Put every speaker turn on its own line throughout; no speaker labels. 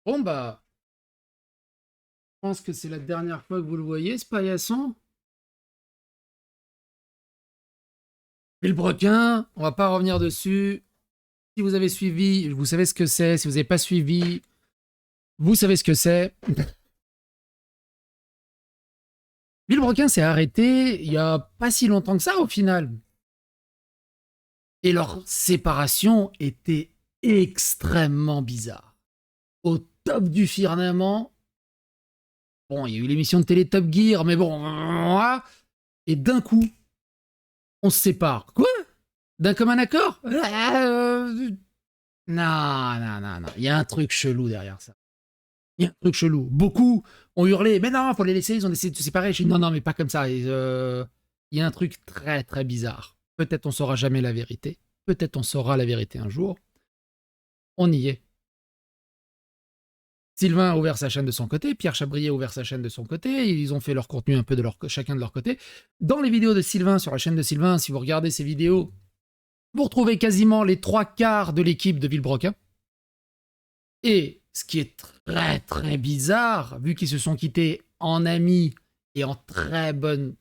Bon, bah, je pense que c'est la dernière fois que vous le voyez, ce paillasson. Villebrequin, on va pas revenir dessus. Si vous avez suivi, vous savez ce que c'est. Si vous n'avez pas suivi, vous savez ce que c'est. Villebrequin s'est arrêté il y a pas si longtemps que ça, au final. Et leur séparation était extrêmement bizarre. Au top du firmament, bon, il y a eu l'émission de télé Top Gear, mais bon, et d'un coup, on se sépare. Quoi? D'un commun accord? Non, non, non, non. Il y a un truc chelou derrière ça. Il y a un truc chelou. Beaucoup ont hurlé, mais non, faut les laisser, ils ont décidé de se séparer. Je dis, non, non, mais pas comme ça. Il y a un truc très, très bizarre. Peut-être on saura jamais la vérité. Peut-être on saura la vérité un jour. On y est. Sylvain a ouvert sa chaîne de son côté, Pierre Chabrier a ouvert sa chaîne de son côté, ils ont fait leur contenu un peu de chacun de leur côté. Dans les vidéos de Sylvain, sur la chaîne de Sylvain, si vous regardez ces vidéos, vous retrouvez quasiment les 3/4 de l'équipe de Villebrequin. Et ce qui est très très bizarre, vu qu'ils se sont quittés en amis et en très bonnes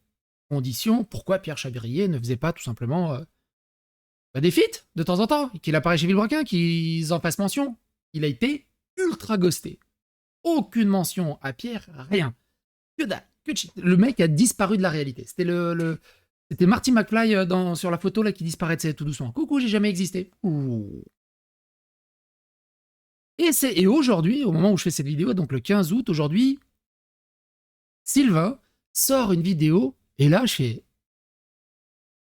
conditions, pourquoi Pierre Chabrier ne faisait pas tout simplement des feats de temps en temps, qu'il apparaît chez Villebrequin, qu'ils en fassent mention? Il a été ultra ghosté. Aucune mention à Pierre, rien. Que dalle, que shit. Le mec a disparu de la réalité. C'était Marty McFly sur la photo là qui disparaissait tout doucement. Coucou, j'ai jamais existé. Ouh. Et aujourd'hui, au moment où je fais cette vidéo, donc le 15 août, aujourd'hui, Sylvain sort une vidéo, et là,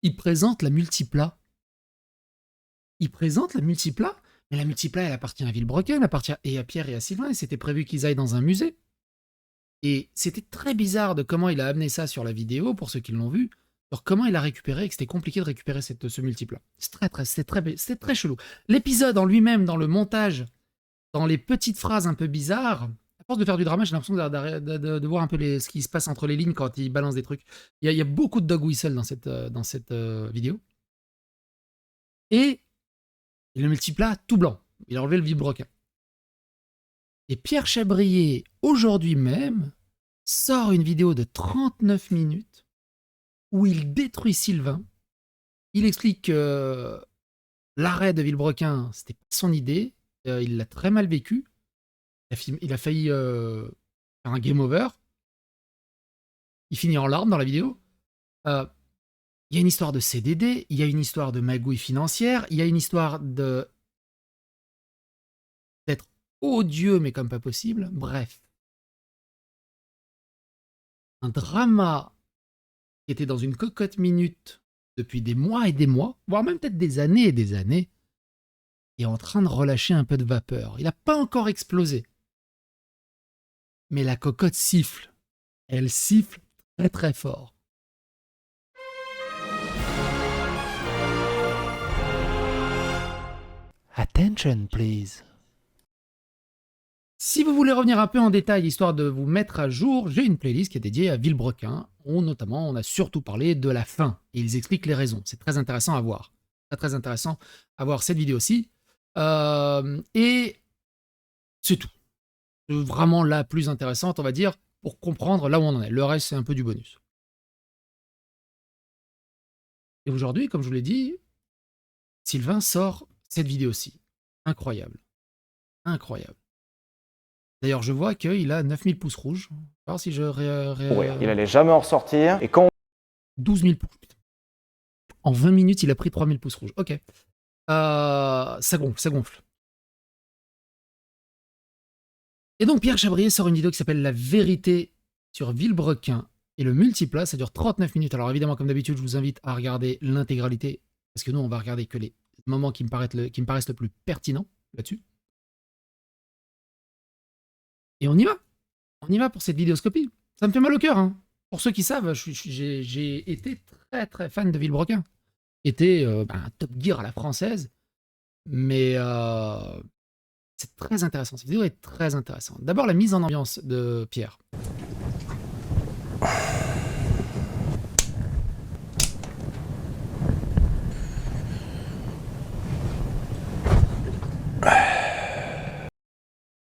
il présente la multiplat. Il présente la multiplat, mais la multiplat, elle appartient à Villebrequin, elle appartient et à Pierre et à Sylvain, et c'était prévu qu'ils aillent dans un musée. Et c'était très bizarre de comment il a amené ça sur la vidéo, pour ceux qui l'ont vu, sur comment il a récupéré, et que c'était compliqué de récupérer ce multiplat. C'était très chelou. L'épisode en lui-même, dans le montage, dans les petites phrases un peu bizarres, à force de faire du drama, j'ai l'impression de voir un peu ce qui se passe entre les lignes quand il balance des trucs. Il y a beaucoup de dog whistle dans cette vidéo. Et il le multiplat tout blanc. Il a enlevé le vibroquin. Et Pierre Chabrier, aujourd'hui même, sort une vidéo de 39 minutes où il détruit Sylvain. Il explique que l'arrêt de Villebrequin, c'était pas son idée. Il l'a très mal vécu. Il a failli faire un game over. Il finit en larmes dans la vidéo. Euh, Il y a une histoire de CDD, il y a une histoire de magouille financière, il y a une histoire d'être odieux mais comme pas possible. Bref, un drama qui était dans une cocotte minute depuis des mois et des mois, voire même peut-être des années et des années, est en train de relâcher un peu de vapeur. Il n'a pas encore explosé. Mais la cocotte siffle. Elle siffle très très fort. Attention, please. Si vous voulez revenir un peu en détail, histoire de vous mettre à jour, j'ai une playlist qui est dédiée à Villebrequin, où notamment on a surtout parlé de la fin, et ils expliquent les raisons. C'est très intéressant à voir. Très très intéressant à voir cette vidéo-ci. Et c'est tout. C'est vraiment la plus intéressante, on va dire, pour comprendre là où on en est. Le reste, c'est un peu du bonus. Et aujourd'hui, comme je vous l'ai dit, Sylvain sort cette vidéo-ci. Incroyable. Incroyable. D'ailleurs, je vois qu'il a 9000 pouces rouges. On va voir si je
Ouais, il allait jamais en ressortir. Et quand
12 000 pouces. Putain. En 20 minutes, il a pris 3000 pouces rouges. Ok. Ça gonfle, ça gonfle. Et donc, Pierre Chabrier sort une vidéo qui s'appelle La vérité sur Villebrequin et le multiplat. Ça dure 39 minutes. Alors, évidemment, comme d'habitude, je vous invite à regarder l'intégralité. Parce que nous, on va regarder que les moments qui me paraissent le plus pertinents là-dessus. Et on y va. On y va pour cette vidéoscopie. Ça me fait mal au cœur. Hein. Pour ceux qui savent, j'ai été très très fan de Villebrequin. Était un Top Gear à la française. Mais c'est très intéressant. Cette vidéo est très intéressante. D'abord, la mise en ambiance de Pierre.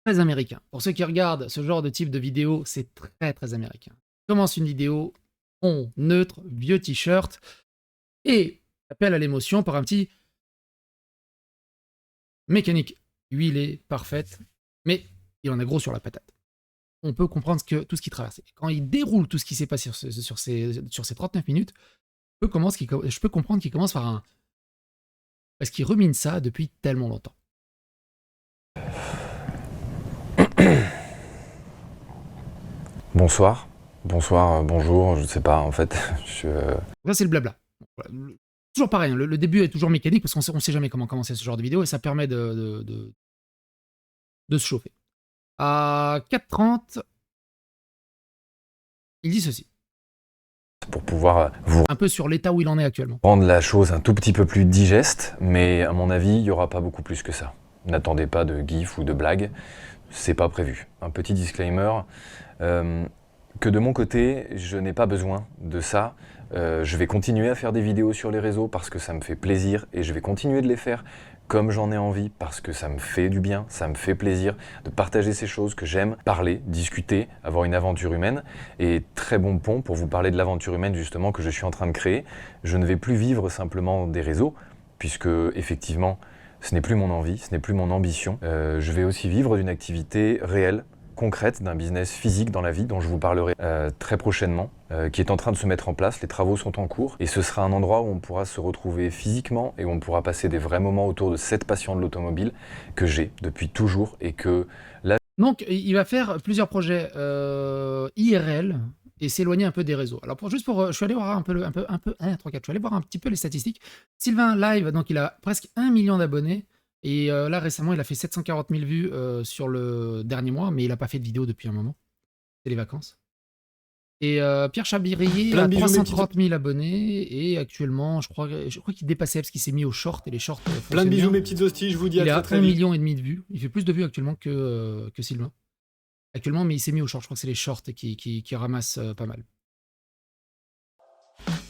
très américain. Pour ceux qui regardent ce genre de type de vidéo, c'est très très américain. Commence une vidéo, fond neutre, vieux t-shirt, et appel à l'émotion par un petit mécanique. Huilée, parfaite, mais il en a gros sur la patate. On peut comprendre tout ce qu'il traverse. Quand il déroule tout ce qui s'est passé sur ces 39 minutes, je peux comprendre qu'il commence par un... Parce qu'il rumine ça depuis tellement longtemps.
Bonsoir. Bonsoir, bonjour, je ne sais pas, en fait.
Ça, c'est le blabla. Voilà. Toujours pareil, hein, le début est toujours mécanique parce qu'on ne sait jamais comment commencer ce genre de vidéo et ça permet de se chauffer. À 4h30, il dit ceci.
Pour pouvoir vous
un peu sur l'état où il en est actuellement.
rendre la chose un tout petit peu plus digeste, mais à mon avis, il n'y aura pas beaucoup plus que ça. N'attendez pas de gif ou de blague, c'est pas prévu. Un petit disclaimer, que de mon côté, je n'ai pas besoin de ça. Je vais continuer à faire des vidéos sur les réseaux parce que ça me fait plaisir et je vais continuer de les faire comme j'en ai envie parce que ça me fait du bien, ça me fait plaisir de partager ces choses que j'aime, parler, discuter, avoir une aventure humaine. Et très bon pont pour vous parler de l'aventure humaine justement que je suis en train de créer. Je ne vais plus vivre simplement des réseaux puisque effectivement ce n'est plus mon envie, ce n'est plus mon ambition. Je vais aussi vivre d'une activité réelle, concrète, d'un business physique dans la vie dont je vous parlerai très prochainement, qui est en train de se mettre en place, les travaux sont en cours et ce sera un endroit où on pourra se retrouver physiquement et où on pourra passer des vrais moments autour de cette passion de l'automobile que j'ai depuis toujours et que là...
Donc il va faire plusieurs projets IRL et s'éloigner un peu des réseaux. Alors je suis allé voir je suis allé voir un petit peu les statistiques. Sylvain Live, donc il a presque 1 million d'abonnés. Et là, récemment, il a fait 740 000 vues sur le dernier mois, mais il n'a pas fait de vidéo depuis un moment. C'est les vacances. Et Pierre Chabirier a 330 000 abonnés, et actuellement, je crois qu'il dépassait parce qu'il s'est mis aux shorts, et les shorts...
Plein de bisous, mes petites hosties, je vous dis à très très vite.
Il a 1,5 million de vues. Il fait plus de vues actuellement que Sylvain. Actuellement, mais il s'est mis aux shorts. Je crois que c'est les shorts qui ramassent pas mal.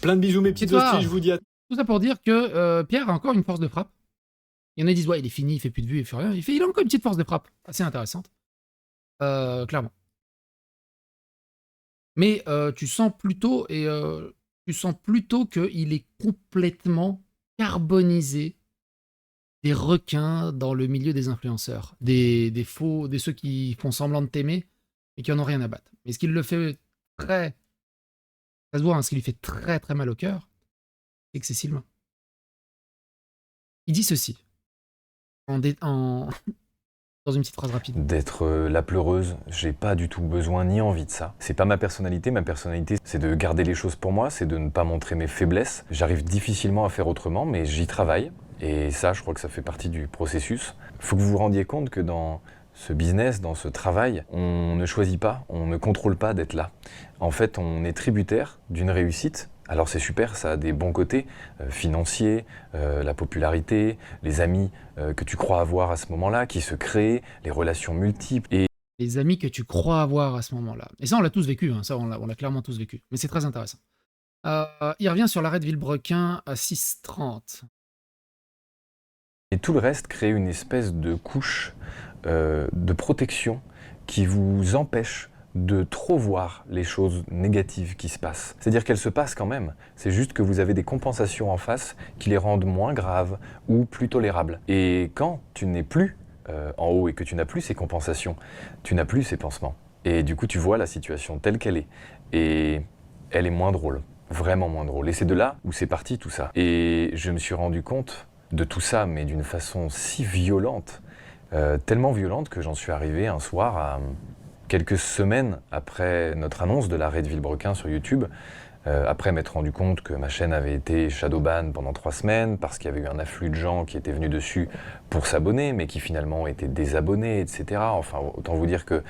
Plein de bisous, mes petites hosties, je vous dis à...
Tout ça pour dire que Pierre a encore une force de frappe. Il y en a qui disent, ouais, il est fini, il fait plus de vues, il fait rien. Il a encore une petite force de frappe, assez intéressante. Clairement. Mais tu sens plutôt qu'il est complètement carbonisé des requins dans le milieu des influenceurs. Des ceux qui font semblant de t'aimer, mais qui en ont rien à battre. Mais ce qui le fait ça se voit, hein, ce qui lui fait très très mal au cœur, c'est que c'est Sylvain. Il dit ceci. Dans une petite phrase rapide.
D'être la pleureuse, j'ai pas du tout besoin ni envie de ça. C'est pas ma personnalité c'est de garder les choses pour moi, c'est de ne pas montrer mes faiblesses. J'arrive difficilement à faire autrement, mais j'y travaille. Et ça, je crois que ça fait partie du processus. Faut que vous vous rendiez compte que dans ce business, dans ce travail, on ne choisit pas, on ne contrôle pas d'être là. En fait, on est tributaire d'une réussite. Alors c'est super, ça a des bons côtés, financiers, la popularité, les amis que tu crois avoir à ce moment-là, qui se créent, les relations multiples. Et
les amis que tu crois avoir à ce moment-là. Et ça, on l'a tous vécu, hein, ça, on l'a clairement tous vécu. Mais c'est très intéressant. Il revient sur l'arrêt de Villebrequin à 6h30.
Et tout le reste crée une espèce de couche de protection qui vous empêche de trop voir les choses négatives qui se passent. C'est-à-dire qu'elles se passent quand même, c'est juste que vous avez des compensations en face qui les rendent moins graves ou plus tolérables. Et quand tu n'es plus en haut et que tu n'as plus ces compensations, tu n'as plus ces pansements. Et du coup, tu vois la situation telle qu'elle est. Et elle est moins drôle, vraiment moins drôle. Et c'est de là où c'est parti tout ça. Et je me suis rendu compte de tout ça, mais d'une façon si violente, tellement violente que j'en suis arrivé un soir à... Quelques semaines après notre annonce de l'arrêt de Villebrequin sur YouTube, après m'être rendu compte que ma chaîne avait été shadowban pendant 3 semaines parce qu'il y avait eu un afflux de gens qui étaient venus dessus pour s'abonner, mais qui finalement étaient désabonnés, etc. Enfin, autant vous dire que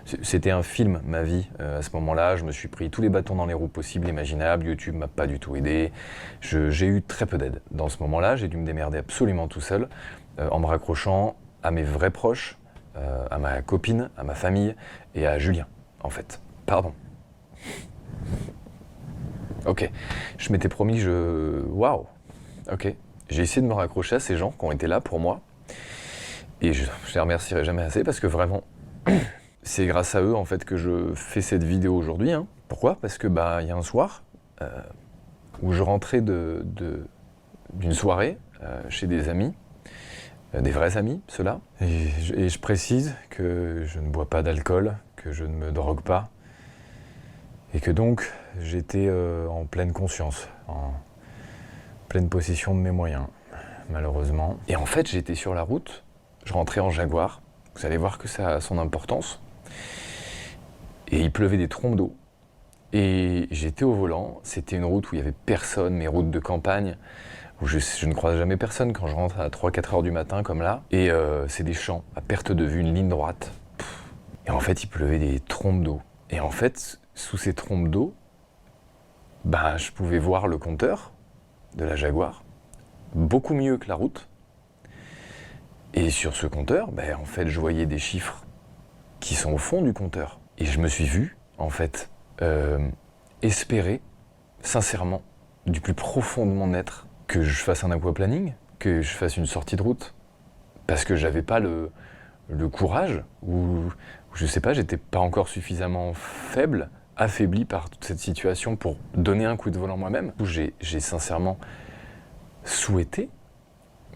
c'était un film, ma vie, à ce moment-là. Je me suis pris tous les bâtons dans les roues possibles, imaginables. YouTube m'a pas du tout aidé. J'ai eu très peu d'aide. Dans ce moment-là, j'ai dû me démerder absolument tout seul, en me raccrochant à mes vrais proches, à ma copine, à ma famille et à Julien, en fait. Pardon. Ok, je m'étais promis, Waouh. Ok, j'ai essayé de me raccrocher à ces gens qui ont été là pour moi. Et je les remercierai jamais assez parce que vraiment, c'est grâce à eux en fait que je fais cette vidéo aujourd'hui. Hein. Pourquoi ? Parce que y a un soir où je rentrais d'une soirée chez des amis, des vrais amis, ceux-là. Et je précise que je ne bois pas d'alcool, que je ne me drogue pas. Et que donc, j'étais en pleine conscience, en pleine possession de mes moyens, malheureusement. Et en fait, j'étais sur la route, je rentrais en Jaguar. Vous allez voir que ça a son importance. Et il pleuvait des trombes d'eau. Et j'étais au volant, c'était une route où il n'y avait personne, mes routes de campagne, où je ne croise jamais personne quand je rentre à 3-4 heures du matin comme là. Et c'est des champs, à perte de vue, une ligne droite. Et en fait, il pleuvait des trombes d'eau. Et en fait, sous ces trombes d'eau, je pouvais voir le compteur de la Jaguar, beaucoup mieux que la route. Et sur ce compteur, en fait, je voyais des chiffres qui sont au fond du compteur. Et je me suis vu, en fait, espérer, sincèrement, du plus profond de mon être, que je fasse un aquaplaning, que je fasse une sortie de route. Parce que j'avais pas le courage, ou je sais pas, j'étais pas encore suffisamment faible, affaibli par toute cette situation pour donner un coup de volant moi-même. J'ai sincèrement souhaité,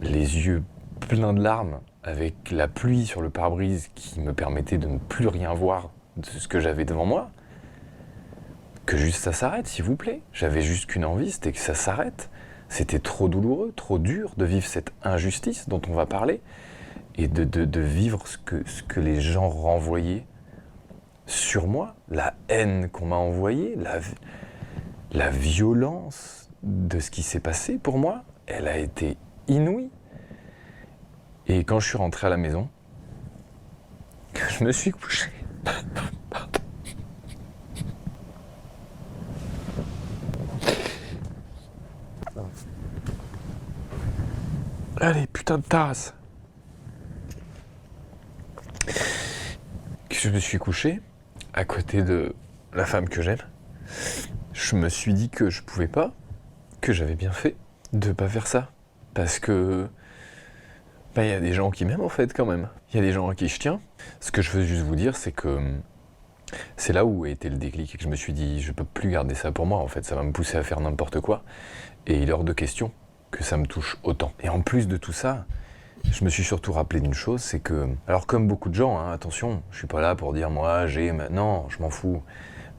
les yeux pleins de larmes, avec la pluie sur le pare-brise qui me permettait de ne plus rien voir de ce que j'avais devant moi, que juste ça s'arrête, s'il vous plaît. J'avais juste qu'une envie, c'était que ça s'arrête. C'était trop douloureux, trop dur de vivre cette injustice dont on va parler et de vivre ce que les gens renvoyaient sur moi, la haine qu'on m'a envoyée, la violence de ce qui s'est passé pour moi, elle a été inouïe. Et quand je suis rentré à la maison, je me suis couché. Pardon. Allez, putain de tasse. Je me suis couché à côté de la femme que j'aime. Je me suis dit que je pouvais pas, que j'avais bien fait de pas faire ça. Parce que il y a des gens qui m'aiment en fait quand même. Il y a des gens à qui je tiens. Ce que je veux juste vous dire, c'est que c'est là où a été le déclic et que je me suis dit, je peux plus garder ça pour moi en fait, ça va me pousser à faire n'importe quoi. Et il est hors de question que ça me touche autant. Et en plus de tout ça, je me suis surtout rappelé d'une chose, c'est que, alors comme beaucoup de gens, hein, attention, je suis pas là pour dire moi j'ai, non, je m'en fous.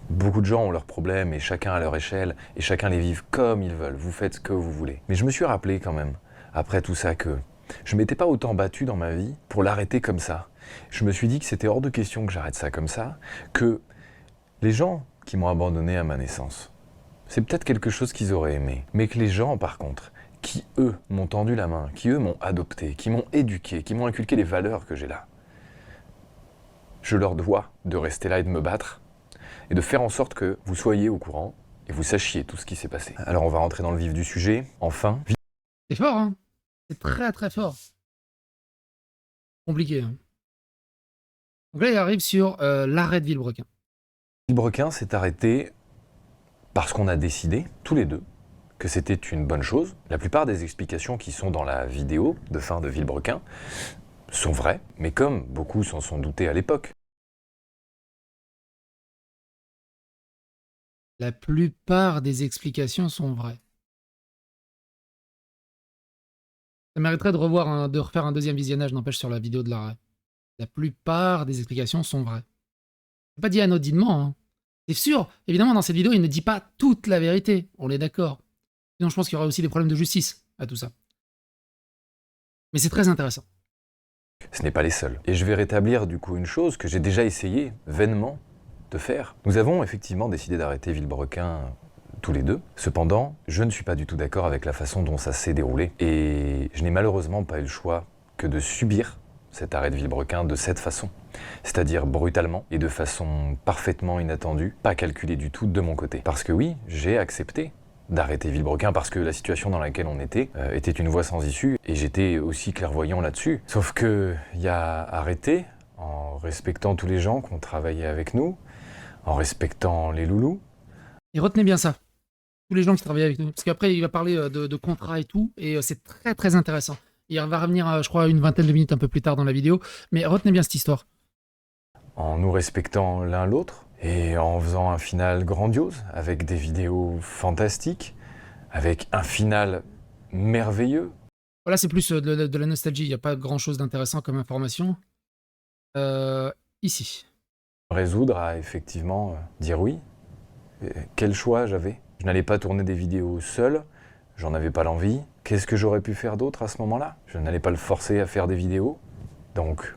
Beaucoup de gens ont leurs problèmes et chacun à leur échelle et chacun les vit comme ils veulent, vous faites ce que vous voulez. Mais je me suis rappelé quand même, après tout ça, que je m'étais pas autant battu dans ma vie pour l'arrêter comme ça. Je me suis dit que c'était hors de question que j'arrête ça comme ça, que les gens qui m'ont abandonné à ma naissance, c'est peut-être quelque chose qu'ils auraient aimé, mais que les gens par contre, qui eux m'ont tendu la main, qui eux m'ont adopté, qui m'ont éduqué, qui m'ont inculqué les valeurs que j'ai là, je leur dois de rester là et de me battre et de faire en sorte que vous soyez au courant et vous sachiez tout ce qui s'est passé. Alors on va rentrer dans le vif du sujet, enfin.
C'est fort, hein. C'est très très fort. Compliqué, hein. Donc là, il arrive sur l'arrêt de Villebrequin.
Villebrequin s'est arrêté parce qu'on a décidé, tous les deux, que c'était une bonne chose. La plupart des explications qui sont dans la vidéo de fin de Villebrequin sont vraies, mais comme beaucoup s'en sont doutés à l'époque.
La plupart des explications sont vraies. Ça mériterait de refaire un deuxième visionnage, n'empêche, sur la vidéo de l'arrêt. La plupart des explications sont vraies. C'est pas dit anodinement, hein. C'est sûr, évidemment, dans cette vidéo, il ne dit pas toute la vérité, on est d'accord. Sinon, je pense qu'il y aura aussi des problèmes de justice à tout ça. Mais c'est très intéressant.
Ce n'est pas les seuls. Et je vais rétablir du coup une chose que j'ai déjà essayé vainement de faire. Nous avons effectivement décidé d'arrêter Villebrequin tous les deux. Cependant, je ne suis pas du tout d'accord avec la façon dont ça s'est déroulé. Et je n'ai malheureusement pas eu le choix que de subir cet arrêt de Villebrequin de cette façon. C'est-à-dire brutalement et de façon parfaitement inattendue, pas calculée du tout de mon côté. Parce que oui, j'ai accepté d'arrêter Villebrequin parce que la situation dans laquelle on était une voie sans issue et j'étais aussi clairvoyant là-dessus. Sauf que il y a arrêté en respectant tous les gens qui ont travaillé avec nous, en respectant les loulous.
Et retenez bien ça, tous les gens qui travaillent avec nous, parce qu'après il va parler de contrat et tout, et c'est très très intéressant. Il va revenir, je crois, une vingtaine de minutes un peu plus tard dans la vidéo. Mais retenez bien cette histoire.
En nous respectant l'un l'autre et en faisant un final grandiose, avec des vidéos fantastiques, avec un final merveilleux.
Voilà, c'est plus de la nostalgie. Il n'y a pas grand-chose d'intéressant comme information. Ici.
Résoudre à effectivement dire oui. Quel choix j'avais? Je n'allais pas tourner des vidéos seul, j'en avais pas l'envie. Qu'est-ce que j'aurais pu faire d'autre à ce moment-là? Je n'allais pas le forcer à faire des vidéos, donc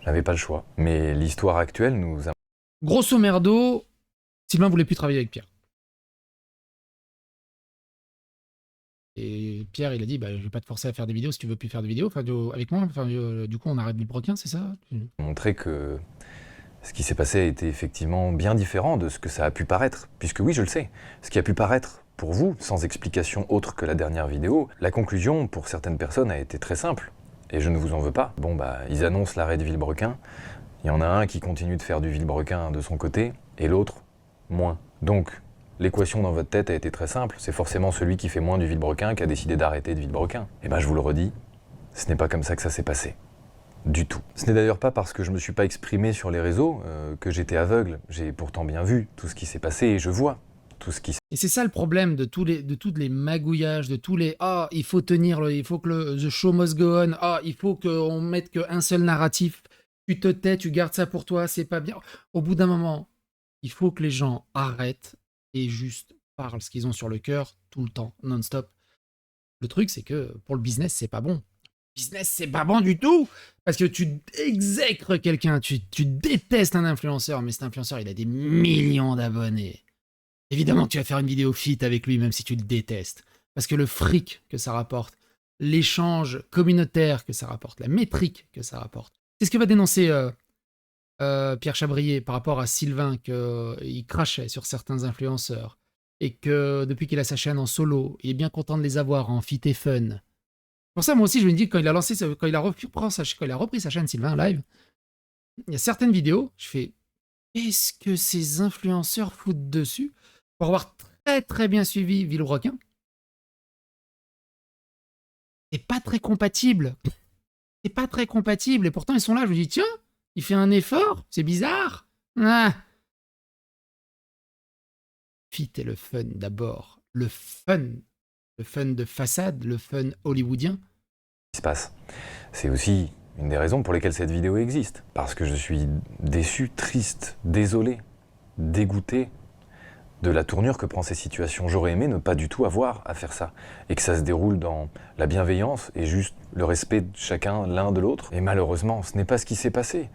j'avais pas le choix. Mais l'histoire actuelle nous a...
Grosso merdo, Sylvain voulait plus travailler avec Pierre. Et Pierre, il a dit, bah, je vais pas te forcer à faire des vidéos si tu veux plus faire des vidéos avec moi. Enfin, du coup, on arrête Villebrequin, c'est ça?
Montrer que ce qui s'est passé a été effectivement bien différent de ce que ça a pu paraître. Puisque oui, je le sais, ce qui a pu paraître pour vous, sans explication autre que la dernière vidéo, la conclusion pour certaines personnes a été très simple. Et je ne vous en veux pas. Bon bah, ils annoncent l'arrêt de Villebrequin. Il y en a un qui continue de faire du Villebrequin de son côté, et l'autre, moins. Donc, l'équation dans votre tête a été très simple. C'est forcément celui qui fait moins du Villebrequin qui a décidé d'arrêter de Villebrequin. Et ben je vous le redis, ce n'est pas comme ça que ça s'est passé. Du tout. Ce n'est d'ailleurs pas parce que je me suis pas exprimé sur les réseaux que j'étais aveugle. J'ai pourtant bien vu tout ce qui s'est passé et je vois tout ce qui s'est...
Et c'est ça le problème de tous les magouillages, de tous les « Ah, il faut tenir, il faut que the show must go on. Ah, il faut qu'on mette qu'un seul narratif. Tu te tais, tu gardes ça pour toi, c'est pas bien. » Au bout d'un moment, il faut que les gens arrêtent et juste parlent ce qu'ils ont sur le cœur tout le temps, non-stop. Le truc, c'est que pour le business, c'est pas bon. Business, c'est pas bon du tout. Parce que tu exècres quelqu'un, tu détestes un influenceur, mais cet influenceur, il a des millions d'abonnés. Évidemment que tu vas faire une vidéo fit avec lui, même si tu le détestes. Parce que le fric que ça rapporte, l'échange communautaire que ça rapporte, la métrique que ça rapporte. C'est ce que va dénoncer Pierre Chabrier par rapport à Sylvain, qu'il crachait sur certains influenceurs. Et que depuis qu'il a sa chaîne en solo, il est bien content de les avoir en fit et fun. Pour ça, moi aussi, je me dis, quand il a repris sa chaîne Sylvain Live, il y a certaines vidéos, je fais, qu'est-ce que ces influenceurs foutent dessus? Pour avoir très très bien suivi Villebrequin, c'est pas très compatible. C'est pas très compatible. Et pourtant, ils sont là. Je me dis, tiens, il fait un effort. C'est bizarre. Ah. Fit et le fun d'abord. Le fun. Le fun de façade, le fun hollywoodien.
Se passe. C'est aussi une des raisons pour lesquelles cette vidéo existe. Parce que je suis déçu, triste, désolé, dégoûté de la tournure que prend ces situations. J'aurais aimé ne pas du tout avoir à faire ça. Et que ça se déroule dans la bienveillance et juste le respect de chacun l'un de l'autre. Et malheureusement, ce n'est pas ce qui s'est passé.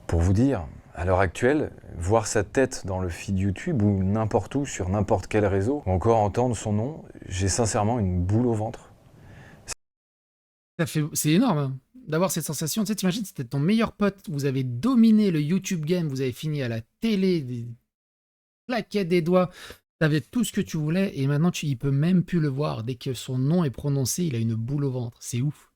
Pour vous dire, à l'heure actuelle, voir sa tête dans le feed YouTube ou n'importe où, sur n'importe quel réseau, ou encore entendre son nom, j'ai sincèrement une boule au ventre.
C'est énorme hein, d'avoir cette sensation. Tu sais, t'imagines, c'était ton meilleur pote, vous avez dominé le YouTube game, vous avez fini à la télé, des claquettes des doigts, t'avais tout ce que tu voulais, et maintenant il peut même plus le voir. Dès que son nom est prononcé, il a une boule au ventre. C'est ouf.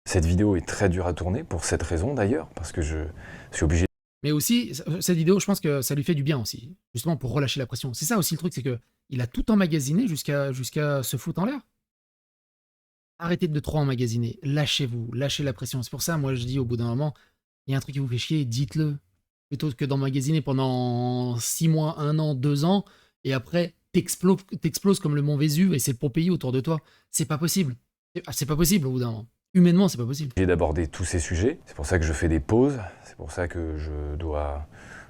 Cette vidéo est très dure à tourner, pour cette raison d'ailleurs, parce que je suis obligé...
Mais aussi, cette vidéo, je pense que ça lui fait du bien aussi, justement pour relâcher la pression. C'est ça aussi le truc, c'est que il a tout emmagasiné jusqu'à se foutre en l'air. Arrêtez de trop emmagasiner, lâchez-vous, lâchez la pression. C'est pour ça, moi je dis au bout d'un moment, il y a un truc qui vous fait chier, dites-le. Plutôt que d'emmagasiner pendant 6 mois, 1 an, 2 ans, et après t'exploses comme le mont Vésuve et c'est le Pompéi autour de toi. C'est pas possible. C'est pas possible au bout d'un moment. Humainement, c'est pas possible.
J'ai d'aborder tous ces sujets, c'est pour ça que je fais des pauses, c'est pour ça que je dois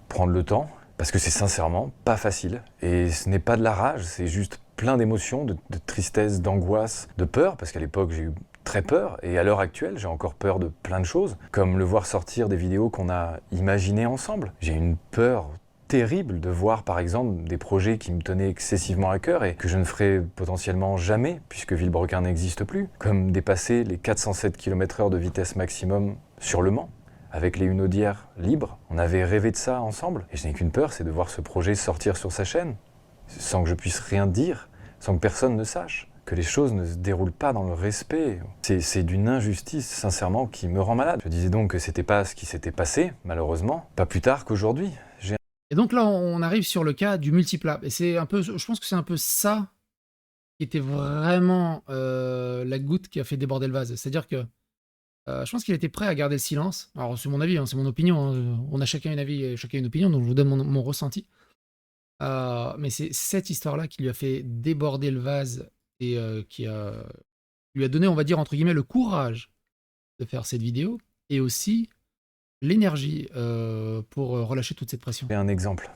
prendre le temps, parce que c'est sincèrement pas facile. Et ce n'est pas de la rage, c'est juste plein d'émotions, de tristesse, d'angoisse, de peur, parce qu'à l'époque j'ai eu très peur, et à l'heure actuelle j'ai encore peur de plein de choses, comme le voir sortir des vidéos qu'on a imaginées ensemble. J'ai une peur terrible de voir par exemple des projets qui me tenaient excessivement à cœur et que je ne ferai potentiellement jamais puisque Villebrequin n'existe plus, comme dépasser les 407 km/h de vitesse maximum sur Le Mans avec les Hunaudières libres. On avait rêvé de ça ensemble et je n'ai qu'une peur, c'est de voir ce projet sortir sur sa chaîne sans que je puisse rien dire, sans que personne ne sache, que les choses ne se déroulent pas dans le respect. C'est d'une injustice, sincèrement, qui me rend malade. Je disais donc que c'était pas ce qui s'était passé, malheureusement, pas plus tard qu'aujourd'hui.
Et donc là, on arrive sur le cas du multiplat. Et c'est un peu, je pense que c'est un peu ça qui était vraiment la goutte qui a fait déborder le vase. C'est-à-dire que je pense qu'il était prêt à garder le silence. Alors, c'est mon avis, hein, c'est mon opinion. Hein. On a chacun un avis et chacun une opinion, donc je vous donne mon ressenti. Mais c'est cette histoire-là qui lui a fait déborder le vase et qui lui a donné, on va dire, entre guillemets, le courage de faire cette vidéo et aussi l'énergie pour relâcher toute cette pression.
C'est un exemple.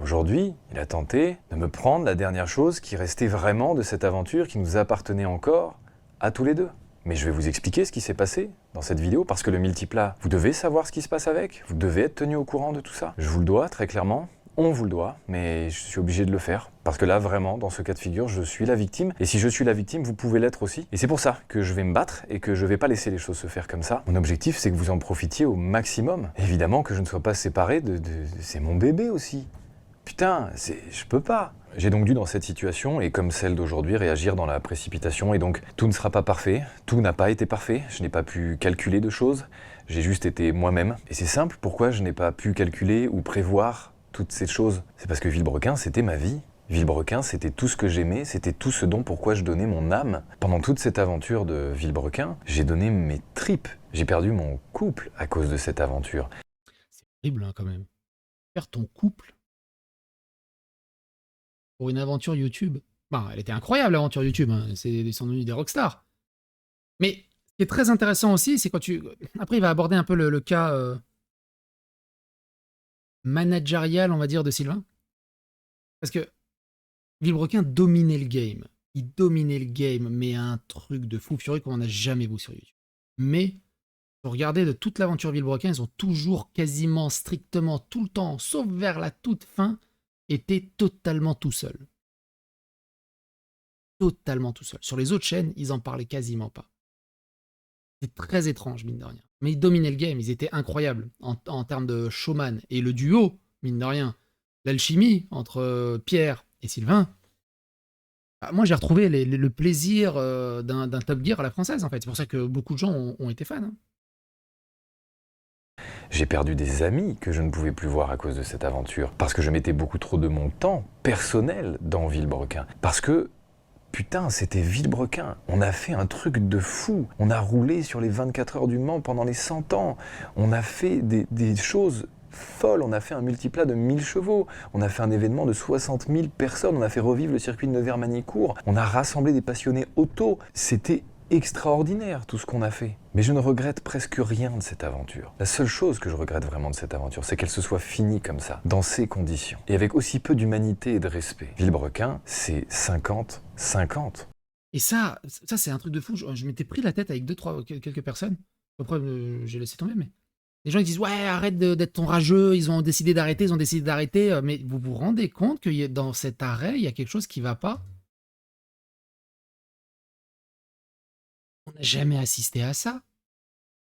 Aujourd'hui, il a tenté de me prendre la dernière chose qui restait vraiment de cette aventure qui nous appartenait encore à tous les deux. Mais je vais vous expliquer ce qui s'est passé dans cette vidéo, parce que le multiplat, vous devez savoir ce qui se passe avec, vous devez être tenu au courant de tout ça. Je vous le dois, très clairement, on vous le doit, mais je suis obligé de le faire. Parce que là, vraiment, dans ce cas de figure, je suis la victime, et si je suis la victime, vous pouvez l'être aussi. Et c'est pour ça que je vais me battre, et que je vais pas laisser les choses se faire comme ça. Mon objectif, c'est que vous en profitiez au maximum. Évidemment que je ne sois pas séparé c'est mon bébé aussi. Putain, je peux pas. J'ai donc dû dans cette situation, et comme celle d'aujourd'hui, réagir dans la précipitation, et donc tout ne sera pas parfait, tout n'a pas été parfait, je n'ai pas pu calculer de choses, j'ai juste été moi-même. Et c'est simple, pourquoi je n'ai pas pu calculer ou prévoir toutes ces choses? C'est parce que Villebrequin, c'était ma vie. Villebrequin, c'était tout ce que j'aimais, c'était tout ce dont pourquoi je donnais mon âme. Pendant toute cette aventure de Villebrequin, j'ai donné mes tripes. J'ai perdu mon couple à cause de cette aventure.
C'est horrible hein, quand même. Perdre ton couple pour une aventure YouTube. Bon, elle était incroyable l'aventure YouTube, hein. Ils sont devenus des rockstars. Mais ce qui est très intéressant aussi, c'est quand tu... Après, il va aborder un peu le cas managérial, on va dire, de Sylvain. Parce que Villebrequin dominait le game. Il dominait le game, mais un truc de fou furieux qu'on n'a jamais vu sur YouTube. Mais, regardez de toute l'aventure Villebrequin, ils ont toujours, quasiment, strictement, tout le temps, sauf vers la toute fin, été totalement tout seuls. Totalement tout seul. Sur les autres chaînes, ils en parlaient quasiment pas. C'est très étrange, mine de rien. Mais ils dominaient le game, ils étaient incroyables en termes de showman. Et le duo, mine de rien, l'alchimie entre Pierre et Sylvain, bah, moi j'ai retrouvé le plaisir d'un Top Gear à la française, en fait. C'est pour ça que beaucoup de gens ont été fans. Hein.
J'ai perdu des amis que je ne pouvais plus voir à cause de cette aventure, parce que je mettais beaucoup trop de mon temps personnel dans Villebrequin. Parce que, putain, c'était Villebrequin. On a fait un truc de fou. On a roulé sur les 24 heures du Mans pendant les 100 ans. On a fait des choses folles. On a fait un multiplat de 1000 chevaux. On a fait un événement de 60 000 personnes. On a fait revivre le circuit de Nevers-Magny-Cours. On a rassemblé des passionnés auto. C'était extraordinaire tout ce qu'on a fait. Mais je ne regrette presque rien de cette aventure. La seule chose que je regrette vraiment de cette aventure, c'est qu'elle se soit finie comme ça, dans ces conditions, et avec aussi peu d'humanité et de respect. Villebrequin, c'est 50-50.
Et ça c'est un truc de fou. Je m'étais pris la tête avec quelques personnes. Après, j'ai laissé tomber, mais... Les gens ils disent « Ouais, arrête d'être ton rageux, ils ont décidé d'arrêter. » Mais vous vous rendez compte que dans cet arrêt, il y a quelque chose qui va pas? On n'a jamais assisté à ça.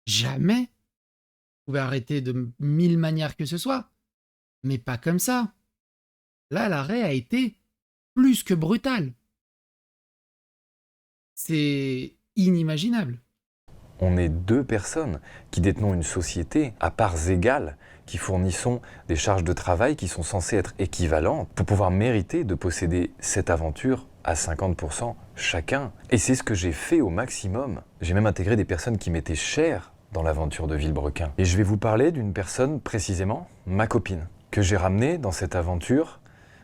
Jamais. Vous pouvez arrêter de 1000 manières que ce soit, mais pas comme ça. Là, l'arrêt a été plus que brutal. C'est inimaginable.
On est deux personnes qui détenons une société à parts égales, qui fournissons des charges de travail qui sont censées être équivalentes pour pouvoir mériter de posséder cette aventure à 50% chacun. Et c'est ce que j'ai fait au maximum. J'ai même intégré des personnes qui m'étaient chères dans l'aventure de Villebrequin. Et je vais vous parler d'une personne précisément, ma copine, que j'ai ramenée dans cette aventure,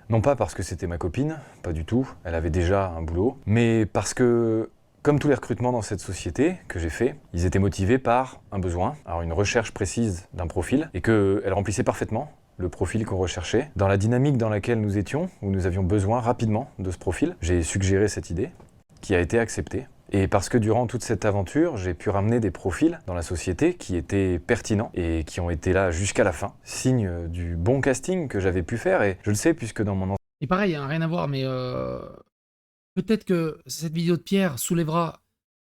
non pas parce que c'était ma copine, pas du tout, elle avait déjà un boulot, mais parce que, comme tous les recrutements dans cette société que j'ai fait, ils étaient motivés par un besoin, alors une recherche précise d'un profil, et qu'elle remplissait parfaitement le profil qu'on recherchait. Dans la dynamique dans laquelle nous étions, où nous avions besoin rapidement de ce profil, j'ai suggéré cette idée, qui a été acceptée. Et parce que durant toute cette aventure, j'ai pu ramener des profils dans la société qui étaient pertinents et qui ont été là jusqu'à la fin. Signe du bon casting que j'avais pu faire, et je le sais puisque dans mon...
Et pareil, hein, rien à voir, mais peut-être que cette vidéo de Pierre soulèvera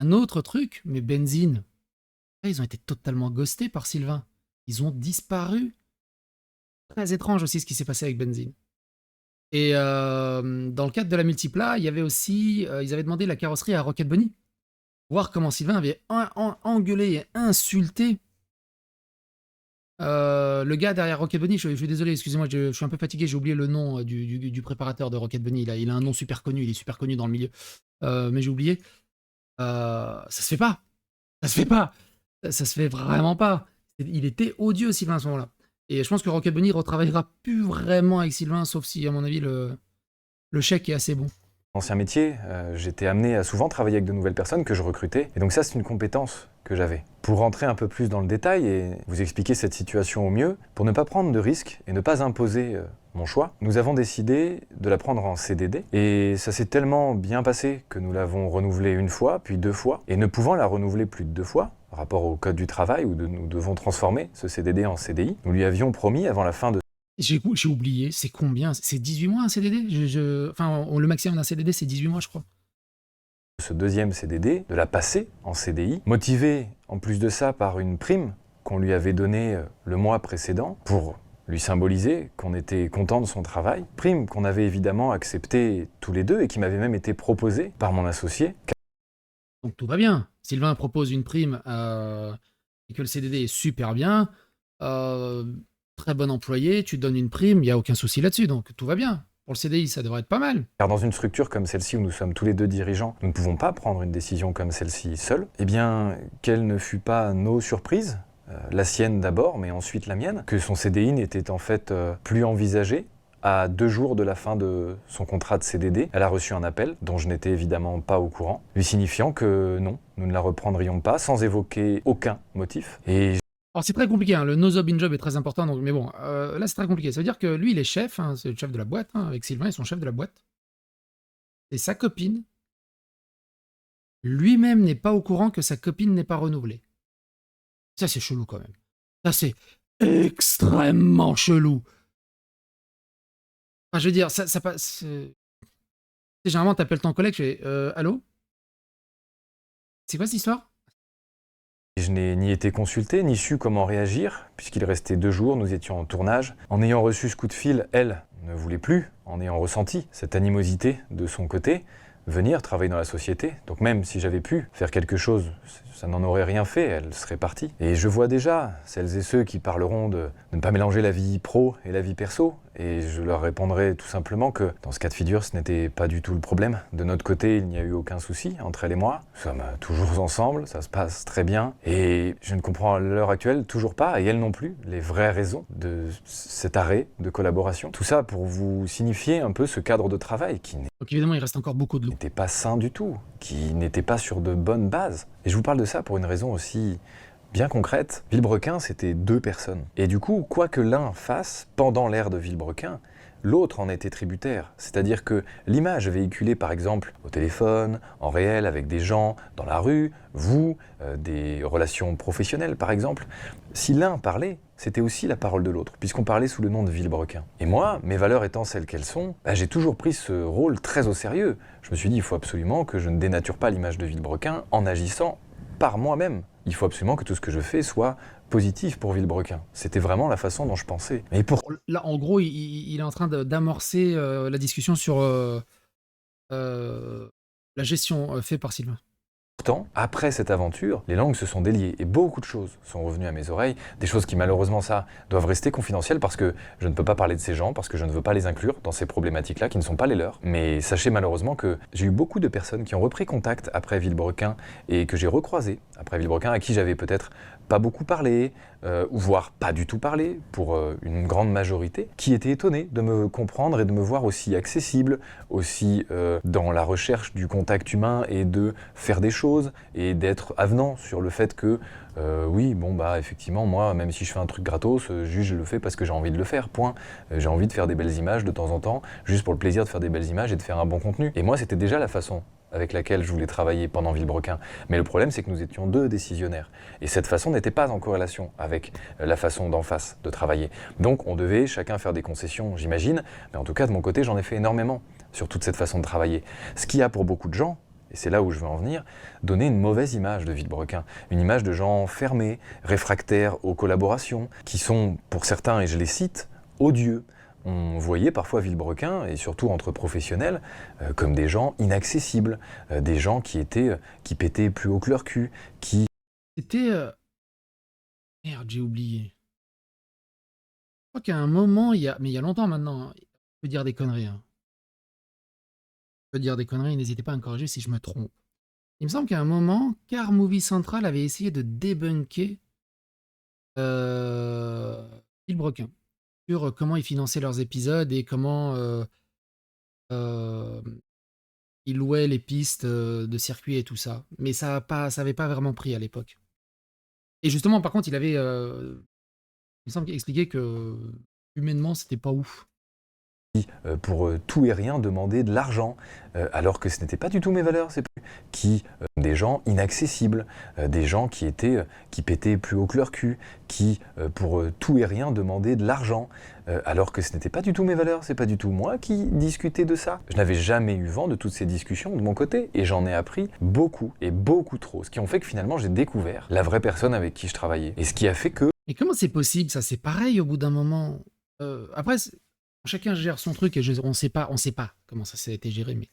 un autre truc, mais Benzine, ils ont été totalement ghostés par Sylvain. Ils ont disparu. Très étrange aussi ce qui s'est passé avec Benzine. Et dans le cadre de la multiplat, il y avait aussi, ils avaient demandé la carrosserie à Rocket Bunny. Voir comment Sylvain avait engueulé et insulté Le gars derrière Rocket Bunny, je suis désolé, excusez-moi, je suis un peu fatigué, j'ai oublié le nom du préparateur de Rocket Bunny. Il a un nom super connu, il est super connu dans le milieu. Mais j'ai oublié. Ça se fait pas. Ça se fait pas. Ça se fait vraiment pas. Il était odieux, Sylvain, à ce moment-là. Et je pense que Rocket Bunny retravaillera plus vraiment avec Sylvain, sauf si, à mon avis, le chèque est assez bon.
Ancien métier, j'étais amené à souvent travailler avec de nouvelles personnes que je recrutais. Et donc ça, c'est une compétence que j'avais. Pour rentrer un peu plus dans le détail et vous expliquer cette situation au mieux, pour ne pas prendre de risques et ne pas imposer mon choix, nous avons décidé de la prendre en CDD. Et ça s'est tellement bien passé que nous l'avons renouvelée une fois, puis 2 fois. Et ne pouvant la renouveler plus de 2 fois, par rapport au code du travail où nous devons transformer ce CDD en CDI, nous lui avions promis avant la fin de...
J'ai oublié, c'est combien? C'est 18 mois un CDD? Enfin, le maximum d'un CDD, c'est 18 mois, je crois.
Ce deuxième CDD, de la passer en CDI, motivé en plus de ça par une prime qu'on lui avait donnée le mois précédent pour lui symboliser qu'on était content de son travail. Prime qu'on avait évidemment acceptée tous les deux et qui m'avait même été proposée par mon associé.
Donc tout va bien. Sylvain propose une prime et que le CDD est super bien. Très bon employé, tu donnes une prime, il n'y a aucun souci là-dessus, donc tout va bien. Pour le CDI, ça devrait être pas mal.
Car dans une structure comme celle-ci où nous sommes tous les deux dirigeants, nous ne pouvons pas prendre une décision comme celle-ci seuls. Eh bien, quelle ne fut pas nos surprises, la sienne d'abord, mais ensuite la mienne, que son CDI n'était en fait plus envisagé. À 2 jours de la fin de son contrat de CDD, elle a reçu un appel, dont je n'étais évidemment pas au courant, lui signifiant que non, nous ne la reprendrions pas, sans évoquer aucun motif. Et
alors c'est très compliqué, hein. Le no-job in-job est très important, donc, mais bon, là c'est très compliqué. Ça veut dire que lui, il est chef, hein, c'est le chef de la boîte, hein, avec Sylvain, ils sont chefs de la boîte. Et sa copine, lui-même n'est pas au courant que sa copine n'est pas renouvelée. Ça, c'est chelou quand même. Ça, c'est extrêmement chelou. Enfin, je veux dire, ça passe... Généralement, t'appelles ton collègue, tu fais « Allô ? C'est quoi cette histoire ?»
Je n'ai ni été consulté, ni su comment réagir, puisqu'il restait 2 jours, nous étions en tournage. En ayant reçu ce coup de fil, elle ne voulait plus, en ayant ressenti cette animosité de son côté, venir travailler dans la société. Donc même si j'avais pu faire quelque chose, ça n'en aurait rien fait, elle serait partie. Et je vois déjà celles et ceux qui parleront de ne pas mélanger la vie pro et la vie perso. Et je leur répondrai tout simplement que dans ce cas de figure, ce n'était pas du tout le problème. De notre côté, il n'y a eu aucun souci entre elle et moi. Nous sommes toujours ensemble, ça se passe très bien. Et je ne comprends à l'heure actuelle toujours pas, et elle non plus, les vraies raisons de cet arrêt de collaboration. Tout ça pour vous signifier un peu ce cadre de travail qui
donc évidemment, il reste encore beaucoup de loups.
n'était pas sain du tout, qui n'était pas sur de bonnes bases. Et je vous parle de ça pour une raison aussi bien concrète. Villebrequin, c'était 2 personnes. Et du coup, quoi que l'un fasse pendant l'ère de Villebrequin, l'autre en était tributaire. C'est-à-dire que l'image véhiculée par exemple au téléphone, en réel, avec des gens dans la rue, vous, des relations professionnelles par exemple, si l'un parlait, c'était aussi la parole de l'autre, puisqu'on parlait sous le nom de Villebrequin. Et moi, mes valeurs étant celles qu'elles sont, j'ai toujours pris ce rôle très au sérieux. Je me suis dit, il faut absolument que je ne dénature pas l'image de Villebrequin en agissant par moi-même. Il faut absolument que tout ce que je fais soit positif pour Villebrequin. C'était vraiment la façon dont je pensais. Mais pour...
Là, en gros, il est en train d'amorcer la discussion sur la gestion faite par Sylvain.
Pourtant, après cette aventure, les langues se sont déliées et beaucoup de choses sont revenues à mes oreilles, des choses qui malheureusement doivent rester confidentielles parce que je ne peux pas parler de ces gens, parce que je ne veux pas les inclure dans ces problématiques-là qui ne sont pas les leurs. Mais sachez malheureusement que j'ai eu beaucoup de personnes qui ont repris contact après Villebrequin et que j'ai recroisé après Villebrequin, à qui j'avais peut-être pas beaucoup parlé, ou voire pas du tout parlé, pour une grande majorité, qui étaient étonnés de me comprendre et de me voir aussi accessible, aussi dans la recherche du contact humain et de faire des choses, et d'être avenant sur le fait que, oui, bon bah effectivement, moi, même si je fais un truc gratos, juste je le fais parce que j'ai envie de le faire, point. J'ai envie de faire des belles images de temps en temps, juste pour le plaisir de faire des belles images et de faire un bon contenu. Et moi, c'était déjà la façon avec laquelle je voulais travailler pendant Villebrequin. Mais le problème, c'est que nous étions 2 décisionnaires. Et cette façon n'était pas en corrélation avec la façon d'en face de travailler. Donc on devait chacun faire des concessions, j'imagine. Mais en tout cas, de mon côté, j'en ai fait énormément sur toute cette façon de travailler. Ce qui a pour beaucoup de gens, et c'est là où je veux en venir, donné une mauvaise image de Villebrequin. Une image de gens fermés, réfractaires aux collaborations, qui sont, pour certains, et je les cite, odieux. On voyait parfois Villebrequin, et surtout entre professionnels, comme des gens inaccessibles, des gens qui pétaient plus haut que leur cul, qui...
C'était... Merde, j'ai oublié. crois qu'à un moment, il y a longtemps maintenant, je peux dire des conneries. Hein. Je peux dire des conneries, n'hésitez pas à me corriger si je me trompe. Il me semble qu'à un moment, Car Movie Central avait essayé de débunker Villebrequin sur comment ils finançaient leurs épisodes et comment ils louaient les pistes de circuit et tout ça. Mais ça avait pas vraiment pris à l'époque. Et justement, par contre, il me semble qu'il expliquait que humainement, c'était pas ouf.
Pour tout et rien demander de l'argent, alors que ce n'était pas du tout mes valeurs, des gens inaccessibles, des gens qui pétaient plus haut que leur cul, qui pour tout et rien demandaient de l'argent, alors que ce n'était pas du tout mes valeurs, c'est pas du tout moi qui discutais de ça. Je n'avais jamais eu vent de toutes ces discussions de mon côté, et j'en ai appris beaucoup, et beaucoup trop, ce qui ont fait que finalement j'ai découvert la vraie personne avec qui je travaillais, et ce qui a fait que...
Mais comment c'est possible, ça? C'est pareil au bout d'un moment. Après, chacun gère son truc et on sait pas comment ça s'est été géré, mais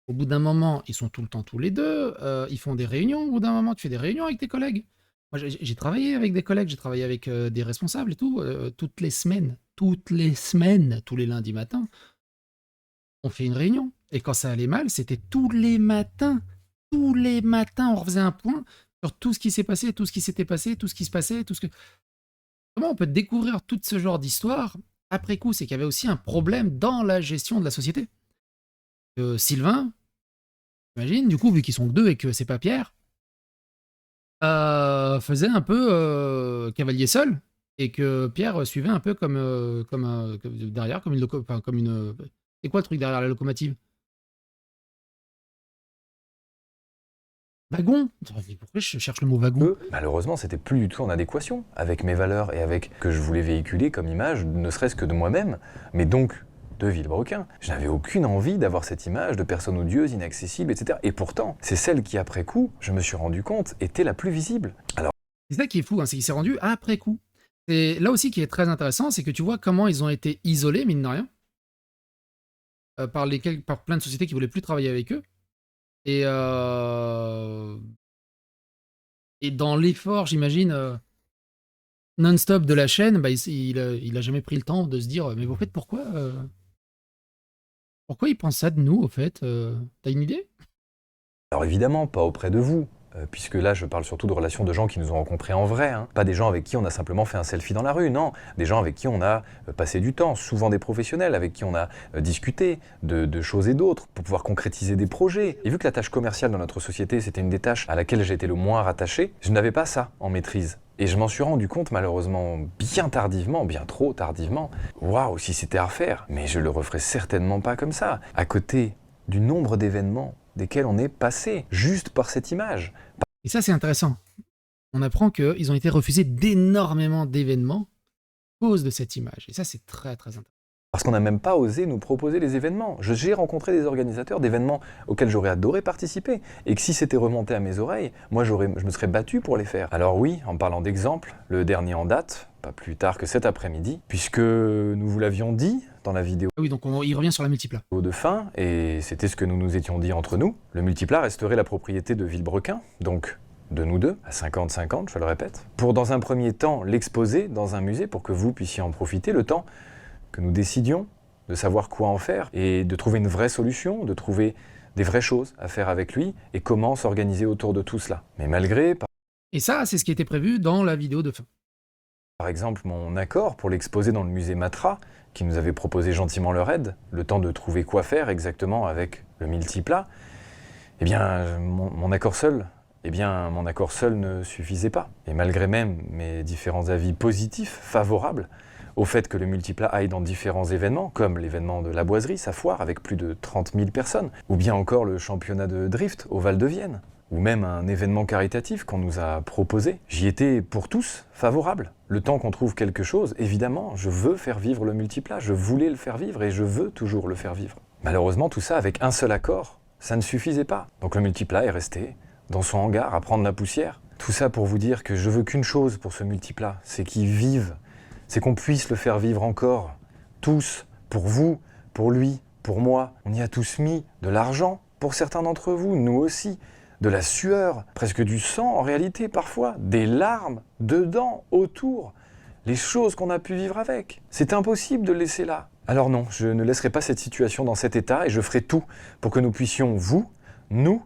au bout d'un moment, ils sont tout le temps tous les deux, ils font des réunions, au bout d'un moment, tu fais des réunions avec tes collègues. Moi, j'ai travaillé avec des collègues, j'ai travaillé avec des responsables et tout, toutes les semaines, tous les lundis matins, on fait une réunion. Et quand ça allait mal, c'était tous les matins, on refaisait un point sur tout ce qui s'est passé, tout ce qui s'était passé, tout ce qui se passait, tout ce que... Comment on peut découvrir tout ce genre d'histoire après coup? C'est qu'il y avait aussi un problème dans la gestion de la société. Sylvain, j'imagine, du coup, vu qu'ils sont que deux et que c'est pas Pierre, faisait un peu cavalier seul, et que Pierre suivait un peu comme derrière, comme une... C'est quoi le truc derrière la locomotive? Wagon. Pourquoi je cherche le mot wagon?
Malheureusement, c'était plus du tout en adéquation avec mes valeurs et avec ce que je voulais véhiculer comme image, ne serait-ce que de moi-même, mais donc de Villebrequin. Je n'avais aucune envie d'avoir cette image de personne odieuse, inaccessible, etc. Et pourtant, c'est celle qui, après coup, je me suis rendu compte, était la plus visible. Alors,
c'est ça qui est fou, hein, c'est qu'il s'est rendu après coup. Et là aussi qui est très intéressant, c'est que tu vois comment ils ont été isolés, mine de rien, par plein de sociétés qui voulaient plus travailler avec eux. Et dans l'effort, j'imagine, non-stop de la chaîne, bah, il a jamais pris le temps de se dire, mais au fait, pourquoi ils pensent ça de nous, au fait? T'as une idée?
Alors évidemment, pas auprès de vous, puisque là je parle surtout de relations de gens qui nous ont rencontrés en vrai, hein. Pas des gens avec qui on a simplement fait un selfie dans la rue, non, des gens avec qui on a passé du temps, souvent des professionnels, avec qui on a discuté de choses et d'autres, pour pouvoir concrétiser des projets. Et vu que la tâche commerciale dans notre société, c'était une des tâches à laquelle j'ai été le moins rattaché, je n'avais pas ça en maîtrise. Et je m'en suis rendu compte malheureusement bien tardivement, bien trop tardivement. Waouh, si c'était à refaire, mais je le referais certainement pas comme ça, à côté du nombre d'événements desquels on est passé, juste par cette image.
Et ça, c'est intéressant. On apprend qu'ils ont été refusés d'énormément d'événements à cause de cette image. Et ça, c'est très, très intéressant.
Parce qu'on n'a même pas osé nous proposer les événements. J'ai rencontré des organisateurs d'événements auxquels j'aurais adoré participer, et que si c'était remonté à mes oreilles, moi je me serais battu pour les faire. Alors oui, en parlant d'exemple, le dernier en date, pas plus tard que cet après-midi, puisque nous vous l'avions dit dans la vidéo.
Oui, donc il revient sur la multiplat.
De fin, et c'était ce que nous nous étions dit entre nous, le multiplat resterait la propriété de Villebrequin, donc de nous deux, à 50-50, je le répète, pour dans un premier temps l'exposer dans un musée pour que vous puissiez en profiter le temps que nous décidions de savoir quoi en faire et de trouver une vraie solution, de trouver des vraies choses à faire avec lui et comment s'organiser autour de tout cela. Mais malgré...
Et ça, c'est ce qui était prévu dans la vidéo de fin.
Par exemple, mon accord pour l'exposer dans le musée Matra, qui nous avait proposé gentiment leur aide, le temps de trouver quoi faire exactement avec le multiplat, eh bien, mon accord seul ne suffisait pas. Et malgré même mes différents avis positifs, favorables, au fait que le multiplat aille dans différents événements, comme l'événement de la Boiserie, sa foire, avec plus de 30 000 personnes, ou bien encore le championnat de drift au Val de Vienne, ou même un événement caritatif qu'on nous a proposé. J'y étais pour tous favorable. Le temps qu'on trouve quelque chose, évidemment, je veux faire vivre le multiplat, je voulais le faire vivre et je veux toujours le faire vivre. Malheureusement, tout ça avec un seul accord, ça ne suffisait pas. Donc le multiplat est resté dans son hangar à prendre la poussière. Tout ça pour vous dire que je veux qu'une chose pour ce multiplat, c'est qu'il vive. C'est qu'on puisse le faire vivre encore, tous, pour vous, pour lui, pour moi. On y a tous mis de l'argent, pour certains d'entre vous, nous aussi, de la sueur, presque du sang en réalité parfois, des larmes, dedans, autour. les choses qu'on a pu vivre avec. C'est impossible de le laisser là. Alors non, je ne laisserai pas cette situation dans cet état et je ferai tout pour que nous puissions, vous, nous,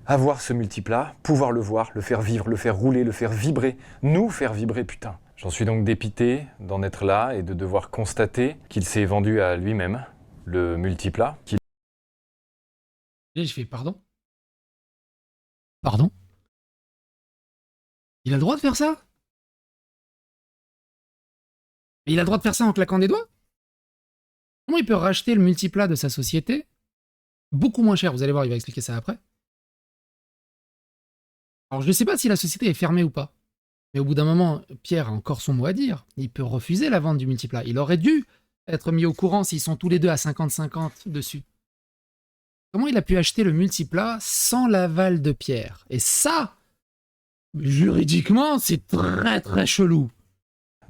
avoir ce multiplat, pouvoir le voir, le faire vivre, le faire rouler, le faire vibrer, nous faire vibrer, putain. J'en suis donc dépité d'en être là et de devoir constater qu'il s'est vendu à lui-même, le multiplat.
Et je fais pardon. Pardon? Il a le droit de faire ça? Il a le droit de faire ça en claquant des doigts? Comment il peut racheter le multiplat de sa société beaucoup moins cher? Vous allez voir, il va expliquer ça après. Alors je ne sais pas si la société est fermée ou pas. Mais au bout d'un moment, Pierre a encore son mot à dire. Il peut refuser la vente du multiplat. Il aurait dû être mis au courant s'ils sont tous les deux à 50-50 dessus. Comment il a pu acheter le multiplat sans l'aval de Pierre? Et ça, juridiquement, c'est très très chelou.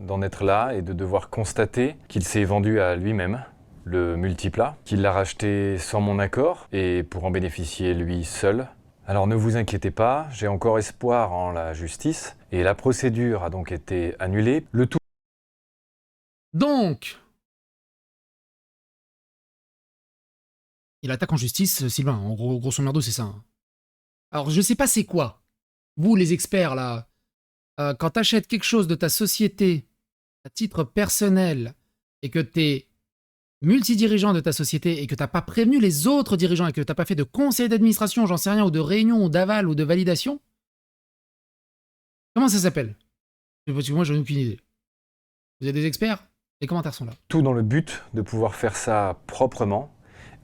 D'en être là et de devoir constater qu'il s'est vendu à lui-même, le multiplat, qu'il l'a racheté sans mon accord et pour en bénéficier lui seul. Alors ne vous inquiétez pas, j'ai encore espoir en la justice et la procédure a donc été annulée. Le tout.
Donc, il attaque en justice Sylvain. En gros, grosso merdo, c'est ça. Hein. Alors je sais pas c'est quoi. Vous les experts là, quand t'achètes quelque chose de ta société à titre personnel et que t'es multidirigeant de ta société et que t'as pas prévenu les autres dirigeants et que t'as pas fait de conseil d'administration, j'en sais rien, ou de réunion, ou d'aval, ou de validation, comment ça s'appelle? Parce que moi, j'en ai aucune idée. Vous êtes des experts? Les commentaires sont là.
Tout dans le but de pouvoir faire ça proprement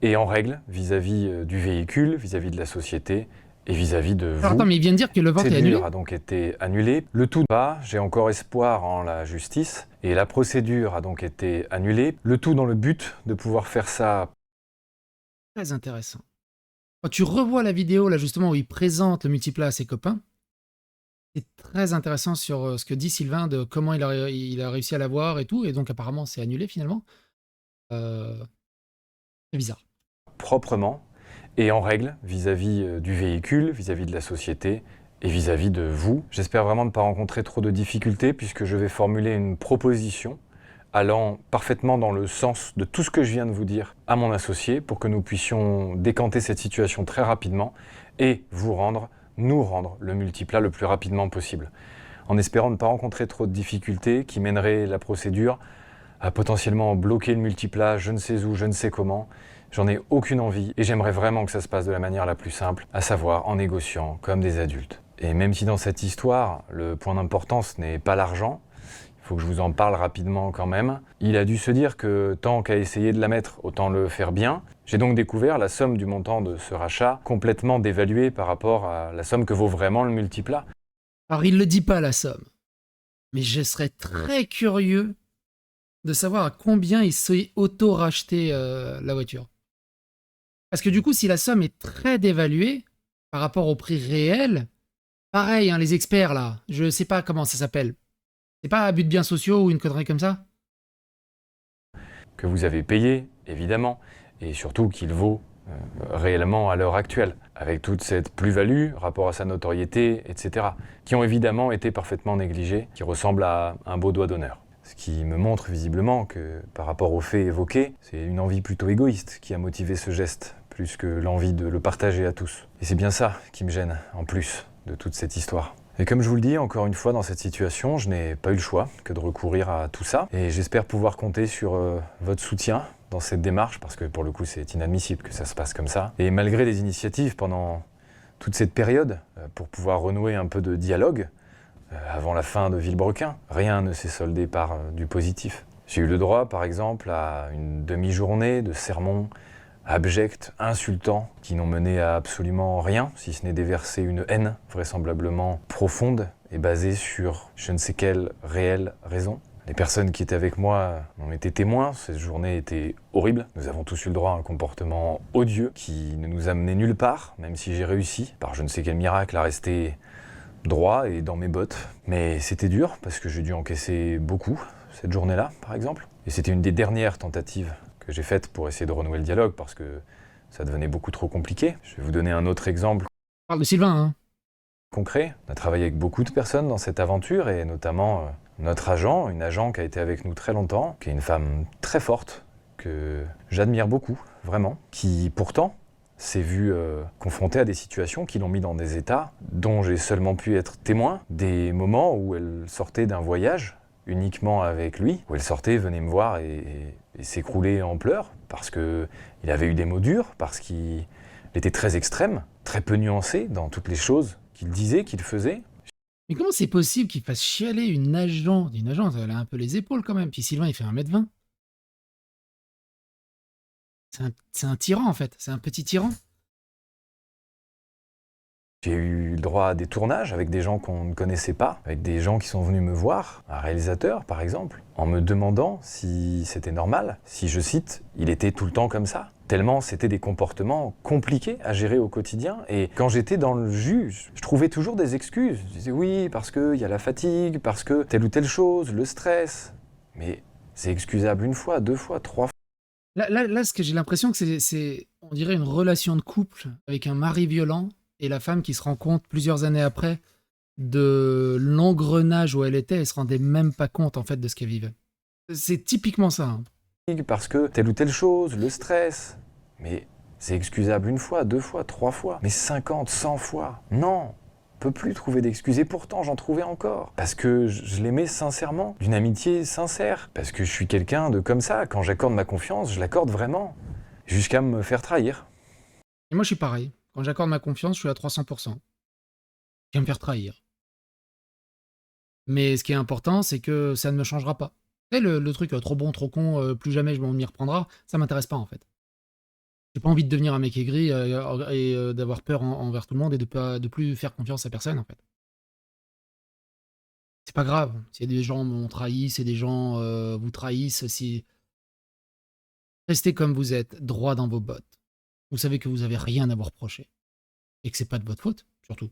et en règle vis-à-vis du véhicule, vis-à-vis de la société et vis-à-vis de vous.
Attends, mais il vient de dire que le vote est annulé.
A donc été annulé. Le tout pas, j'ai encore espoir en la justice et la procédure a donc été annulée. Le tout dans le but de pouvoir faire ça.
Très intéressant. Quand tu revois la vidéo là justement où il présente le multiplat à ses copains, c'est très intéressant sur ce que dit Sylvain de comment il a réussi à l'avoir et tout, et donc apparemment c'est annulé finalement. C'est bizarre.
Proprement et en règle vis-à-vis du véhicule, vis-à-vis de la société et vis-à-vis de vous. J'espère vraiment ne pas rencontrer trop de difficultés puisque je vais formuler une proposition allant parfaitement dans le sens de tout ce que je viens de vous dire à mon associé pour que nous puissions décanter cette situation très rapidement et nous rendre le multiplat le plus rapidement possible. En espérant ne pas rencontrer trop de difficultés qui mèneraient la procédure à potentiellement bloquer le multiplat, je ne sais où, je ne sais comment. J'en ai aucune envie et j'aimerais vraiment que ça se passe de la manière la plus simple, à savoir en négociant comme des adultes. Et même si dans cette histoire, le point d'importance n'est pas l'argent, il faut que je vous en parle rapidement quand même, il a dû se dire que tant qu'à essayer de la mettre, autant le faire bien. J'ai donc découvert la somme du montant de ce rachat complètement dévaluée par rapport à la somme que vaut vraiment le multiplat.
Alors il ne le dit pas la somme, mais je serais très curieux de savoir à combien il s'est auto-racheté la voiture. Parce que du coup, si la somme est très dévaluée par rapport au prix réel, pareil, hein, les experts là, je sais pas comment ça s'appelle. C'est pas abus de biens sociaux ou une connerie comme ça?
Que vous avez payé, évidemment, et surtout qu'il vaut réellement à l'heure actuelle, avec toute cette plus-value, rapport à sa notoriété, etc., qui ont évidemment été parfaitement négligés, qui ressemblent à un beau doigt d'honneur. Ce qui me montre visiblement que, par rapport aux faits évoqués, c'est une envie plutôt égoïste qui a motivé ce geste, plus que l'envie de le partager à tous. Et c'est bien ça qui me gêne, en plus de toute cette histoire. Et comme je vous le dis, encore une fois, dans cette situation, je n'ai pas eu le choix que de recourir à tout ça. Et j'espère pouvoir compter sur votre soutien dans cette démarche, parce que pour le coup, c'est inadmissible que ça se passe comme ça. Et malgré des initiatives pendant toute cette période, pour pouvoir renouer un peu de dialogue, avant la fin de Villebrequin, rien ne s'est soldé par du positif. J'ai eu le droit, par exemple, à une demi-journée de sermons abjects, insultants, qui n'ont mené à absolument rien, si ce n'est déverser une haine vraisemblablement profonde et basée sur je ne sais quelle réelle raison. Les personnes qui étaient avec moi en étaient témoins, cette journée était horrible. Nous avons tous eu le droit à un comportement odieux qui ne nous amenait nulle part, même si j'ai réussi, par je ne sais quel miracle, à rester droit et dans mes bottes. Mais c'était dur, parce que j'ai dû encaisser beaucoup cette journée-là, par exemple. Et c'était une des dernières tentatives que j'ai faites pour essayer de renouer le dialogue, parce que ça devenait beaucoup trop compliqué. Je vais vous donner un autre exemple.
On parle de Sylvain, hein.
Concret. On a travaillé avec beaucoup de personnes dans cette aventure, et notamment notre agent, une agent qui a été avec nous très longtemps, qui est une femme très forte, que j'admire beaucoup, vraiment, qui pourtant s'est vue confrontée à des situations qui l'ont mis dans des états dont j'ai seulement pu être témoin, des moments où elle sortait d'un voyage uniquement avec lui, où elle sortait, venait me voir et s'écroulait en pleurs, parce qu'il avait eu des mots durs, parce qu'il était très extrême, très peu nuancé dans toutes les choses qu'il disait, qu'il faisait.
Mais comment c'est possible qu'il fasse chialer une agent? Une agente, elle a un peu les épaules quand même. Puis Sylvain, il fait 1m20. C'est un tyran, en fait. C'est un petit tyran.
J'ai eu le droit à des tournages avec des gens qu'on ne connaissait pas, avec des gens qui sont venus me voir, un réalisateur par exemple, en me demandant si c'était normal, si, je cite, il était tout le temps comme ça. Tellement c'était des comportements compliqués à gérer au quotidien. Et quand j'étais dans le jus, je trouvais toujours des excuses. Je disais oui, parce qu'il y a la fatigue, parce que telle ou telle chose, le stress. Mais c'est excusable une fois, 2 fois, 3 fois.
Là, ce que j'ai l'impression que c'est, on dirait une relation de couple avec un mari violent et la femme qui se rend compte plusieurs années après de l'engrenage où elle était, elle se rendait même pas compte en fait de ce qu'elle vivait. C'est typiquement ça. Hein.
Parce que telle ou telle chose, le stress. Mais c'est excusable une fois, 2 fois, 3 fois. Mais 50, 100 fois. Non, on peut plus trouver d'excuses. Et pourtant, j'en trouvais encore. Parce que je l'aimais sincèrement, d'une amitié sincère. Parce que je suis quelqu'un de comme ça. Quand j'accorde ma confiance, je l'accorde vraiment. Jusqu'à me faire trahir.
Et moi, je suis pareil. Quand j'accorde ma confiance, je suis à 300%. Je vais me faire trahir. Mais ce qui est important, c'est que ça ne me changera pas. Tu sais, le truc trop bon, trop con, plus jamais je m'y reprendra, ça m'intéresse pas en fait. J'ai pas envie de devenir un mec aigri et d'avoir peur envers tout le monde et de plus faire confiance à personne en fait. C'est pas grave. Si des gens m'ont trahi, si des gens vous trahissent, si... Restez comme vous êtes, droit dans vos bottes. Vous savez que vous avez rien à vous reprocher. Et que c'est pas de votre faute, surtout.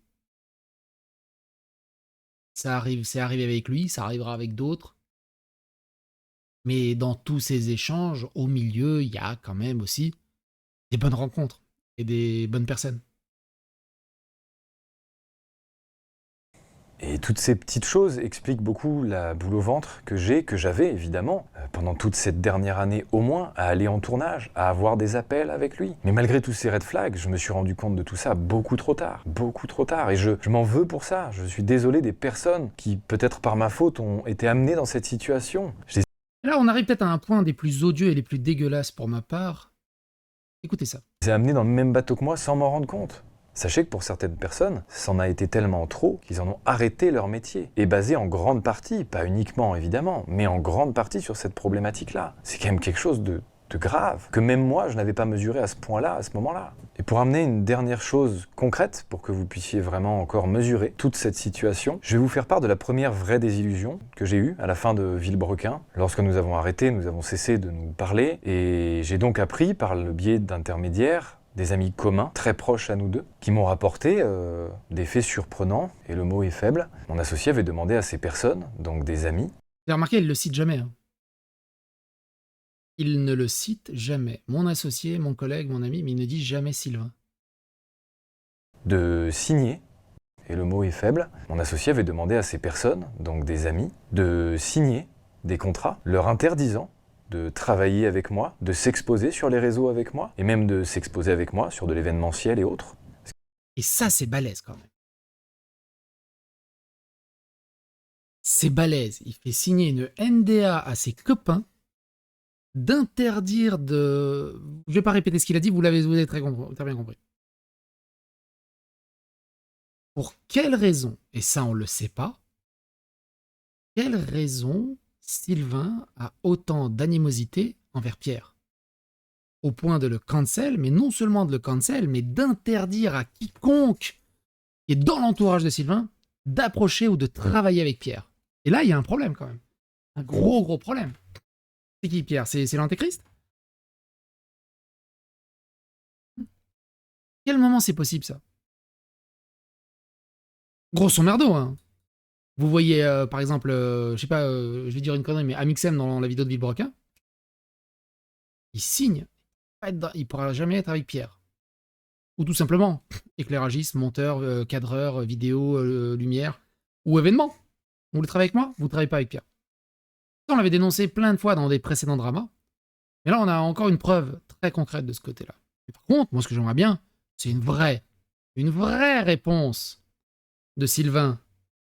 Ça arrive, c'est arrivé avec lui, ça arrivera avec d'autres. Mais dans tous ces échanges, au milieu, il y a quand même aussi des bonnes rencontres et des bonnes personnes.
Et toutes ces petites choses expliquent beaucoup la boule au ventre que j'avais évidemment, pendant toute cette dernière année au moins, à aller en tournage, à avoir des appels avec lui. Mais malgré tous ces red flags, je me suis rendu compte de tout ça beaucoup trop tard. Et je m'en veux pour ça. Je suis désolé des personnes qui, peut-être par ma faute, ont été amenées dans cette situation.
Là, on arrive peut-être à un point des plus odieux et les plus dégueulasses pour ma part. Écoutez ça.
Ils ont amené dans le même bateau que moi sans m'en rendre compte. Sachez que pour certaines personnes, ça en a été tellement trop qu'ils en ont arrêté leur métier. Et basé en grande partie, pas uniquement évidemment, mais en grande partie sur cette problématique-là. C'est quand même quelque chose de grave, que même moi, je n'avais pas mesuré à ce point-là, à ce moment-là. Et pour amener une dernière chose concrète, pour que vous puissiez vraiment encore mesurer toute cette situation, je vais vous faire part de la première vraie désillusion que j'ai eue à la fin de Villebrequin. Lorsque nous avons arrêté, nous avons cessé de nous parler, et j'ai donc appris, par le biais d'intermédiaires, des amis communs, très proches à nous deux, qui m'ont rapporté des faits surprenants, et le mot est faible. Mon associé avait demandé à ces personnes, donc des amis...
Vous avez remarqué, il le cite jamais. Hein. Il ne le cite jamais. Mon associé, mon collègue, mon ami, mais il ne dit jamais Sylvain.
De signer, et le mot est faible, mon associé avait demandé à ces personnes, donc des amis, de signer des contrats leur interdisant de travailler avec moi, de s'exposer sur les réseaux avec moi, et même de s'exposer avec moi sur de l'événementiel et autres.
Et ça, c'est balèze quand même. C'est balèze. Il fait signer une NDA à ses copains d'interdire de... Je vais pas répéter ce qu'il a dit, vous avez très bien compris. Pour quelle raison, et ça on le sait pas, quelle raison Sylvain a autant d'animosité envers Pierre? Au point de le cancel, mais non seulement de le cancel, mais d'interdire à quiconque qui est dans l'entourage de Sylvain d'approcher ou de travailler avec Pierre. Et là, il y a un problème quand même. Un gros problème. C'est qui Pierre? C'est l'antéchrist? Quel moment c'est possible ça? Grosso merdo, hein. Vous voyez, par exemple, je sais pas, je vais dire une connerie, mais Amixem dans la vidéo de Villebrequin, il signe, il pourra jamais être avec Pierre. Ou tout simplement, éclairagiste, monteur, cadreur, vidéo, lumière, ou événement. Vous voulez travailler avec moi? Vous ne travaillez pas avec Pierre. Ça, on l'avait dénoncé plein de fois dans des précédents dramas. Mais là, on a encore une preuve très concrète de ce côté-là. Mais par contre, moi, ce que j'aimerais bien, c'est une vraie réponse de Sylvain,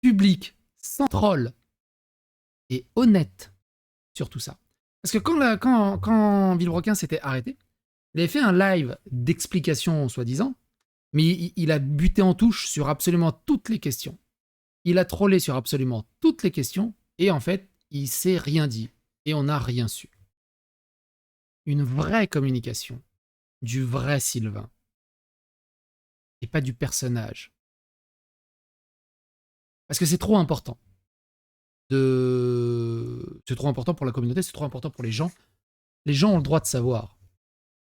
publique, sans troll, et honnête sur tout ça. Parce que quand Villebrequin s'était arrêté, il avait fait un live d'explication, soi-disant, mais il a buté en touche sur absolument toutes les questions. Il a trollé sur absolument toutes les questions, et en fait, il s'est rien dit, et on n'a rien su. Une vraie communication, du vrai Sylvain, et pas du personnage. Parce que c'est trop important. C'est trop important pour la communauté, c'est trop important pour les gens. Les gens ont le droit de savoir.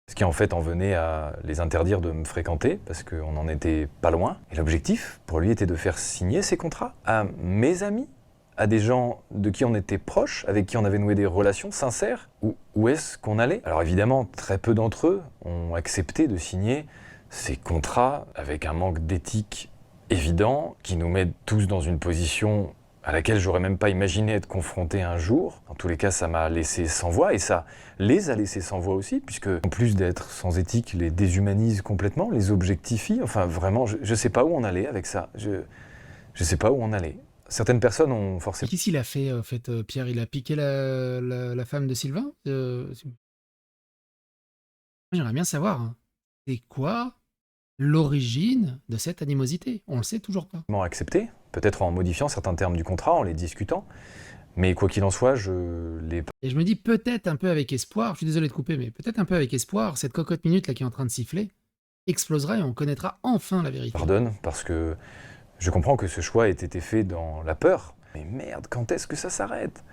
Ce qui en fait en venait à les interdire de me fréquenter, parce qu'on n'en était pas loin. Et l'objectif, pour lui, était de faire signer ces contrats à mes amis, à des gens de qui on était proches, avec qui on avait noué des relations sincères. Où est-ce qu'on allait? Alors évidemment, très peu d'entre eux ont accepté de signer ces contrats avec un manque d'éthique évident, qui nous met tous dans une position à laquelle j'aurais même pas imaginé être confronté un jour. En tous les cas, ça m'a laissé sans voix, et ça les a laissés sans voix aussi, puisque en plus d'être sans éthique, les déshumanise complètement, les objectifie. Enfin vraiment, je sais pas où on allait avec ça. Je sais pas où on allait. Certaines personnes ont forcément...
Qu'est-ce qu'il a fait, en fait, Pierre? Il a piqué la femme de Sylvain? J'aimerais bien savoir, hein. C'est quoi l'origine de cette animosité? On le sait toujours pas.
accepté, peut-être en modifiant certains termes du contrat, en les discutant, mais quoi qu'il en soit, je l'ai...
Et je me dis peut-être un peu avec espoir, je suis désolé de couper, mais peut-être un peu avec espoir, cette cocotte minute là qui est en train de siffler explosera et on connaîtra enfin la vérité.
Pardonne, parce que je comprends que ce choix ait été fait dans la peur. Mais merde, quand est-ce que ça s'arrête?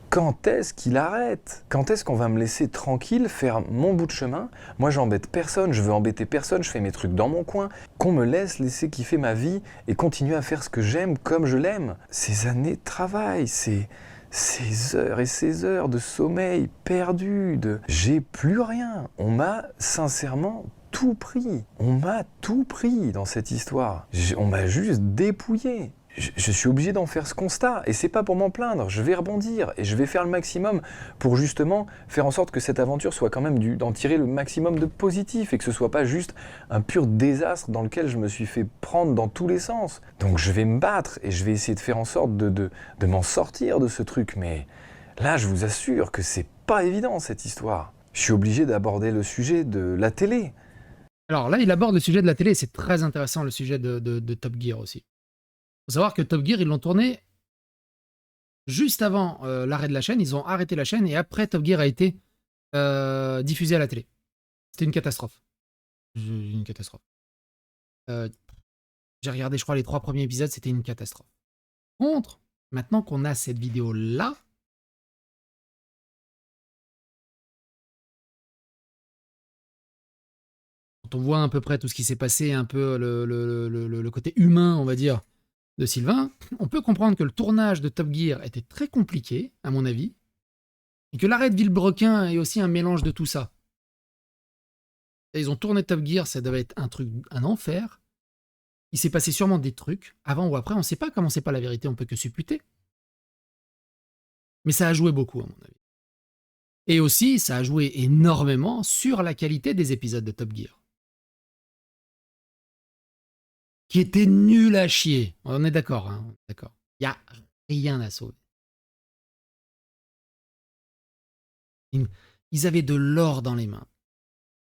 Quand est-ce qu'il arrête? Quand est-ce qu'on va me laisser tranquille faire mon bout de chemin? Moi, j'embête personne, je veux embêter personne, je fais mes trucs dans mon coin. Qu'on me laisser kiffer ma vie et continuer à faire ce que j'aime comme je l'aime. Ces années de travail, ces heures et ces heures de sommeil perdu, j'ai plus rien. On m'a sincèrement tout pris. On m'a tout pris dans cette histoire. On m'a juste dépouillé. Je suis obligé d'en faire ce constat, et c'est pas pour m'en plaindre, je vais rebondir, et je vais faire le maximum pour justement faire en sorte que cette aventure soit quand même d'en tirer le maximum de positif, et que ce soit pas juste un pur désastre dans lequel je me suis fait prendre dans tous les sens. Donc je vais me battre, et je vais essayer de faire en sorte de m'en sortir de ce truc, mais là je vous assure que c'est pas évident cette histoire. Je suis obligé d'aborder le sujet de la télé.
Alors là il aborde le sujet de la télé, c'est très intéressant le sujet de Top Gear aussi. Faut savoir que Top Gear, ils l'ont tourné juste avant l'arrêt de la chaîne. Ils ont arrêté la chaîne et après, Top Gear a été diffusé à la télé. C'était une catastrophe. Une catastrophe. J'ai regardé, je crois, les 3 premiers épisodes, c'était une catastrophe. Contre, maintenant qu'on a cette vidéo-là, quand on voit à peu près tout ce qui s'est passé, un peu le côté humain, on va dire, de Sylvain, on peut comprendre que le tournage de Top Gear était très compliqué, à mon avis, et que l'arrêt de Villebrequin est aussi un mélange de tout ça. Et ils ont tourné Top Gear, ça devait être un enfer. Il s'est passé sûrement des trucs, avant ou après, on ne sait pas comment c'est pas la vérité, on peut que supputer. Mais ça a joué beaucoup, à mon avis. Et aussi, ça a joué énormément sur la qualité des épisodes de Top Gear. Qui était nul à chier. On est d'accord, hein, d'accord. Il n'y a rien à sauver. Ils avaient de l'or dans les mains.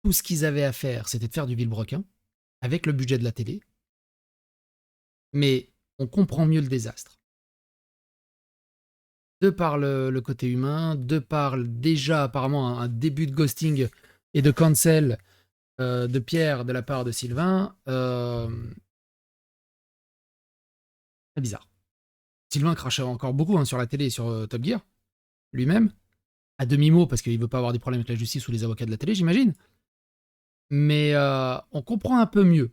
Tout ce qu'ils avaient à faire, c'était de faire du Villebrequin, avec le budget de la télé. Mais on comprend mieux le désastre. De par le côté humain, de par déjà apparemment un début de ghosting et de cancel de Pierre de la part de Sylvain, c'est bizarre. Sylvain crachait encore beaucoup sur la télé et sur Top Gear, lui-même, à demi-mot parce qu'il veut pas avoir des problèmes avec la justice ou les avocats de la télé, j'imagine. Mais on comprend un peu mieux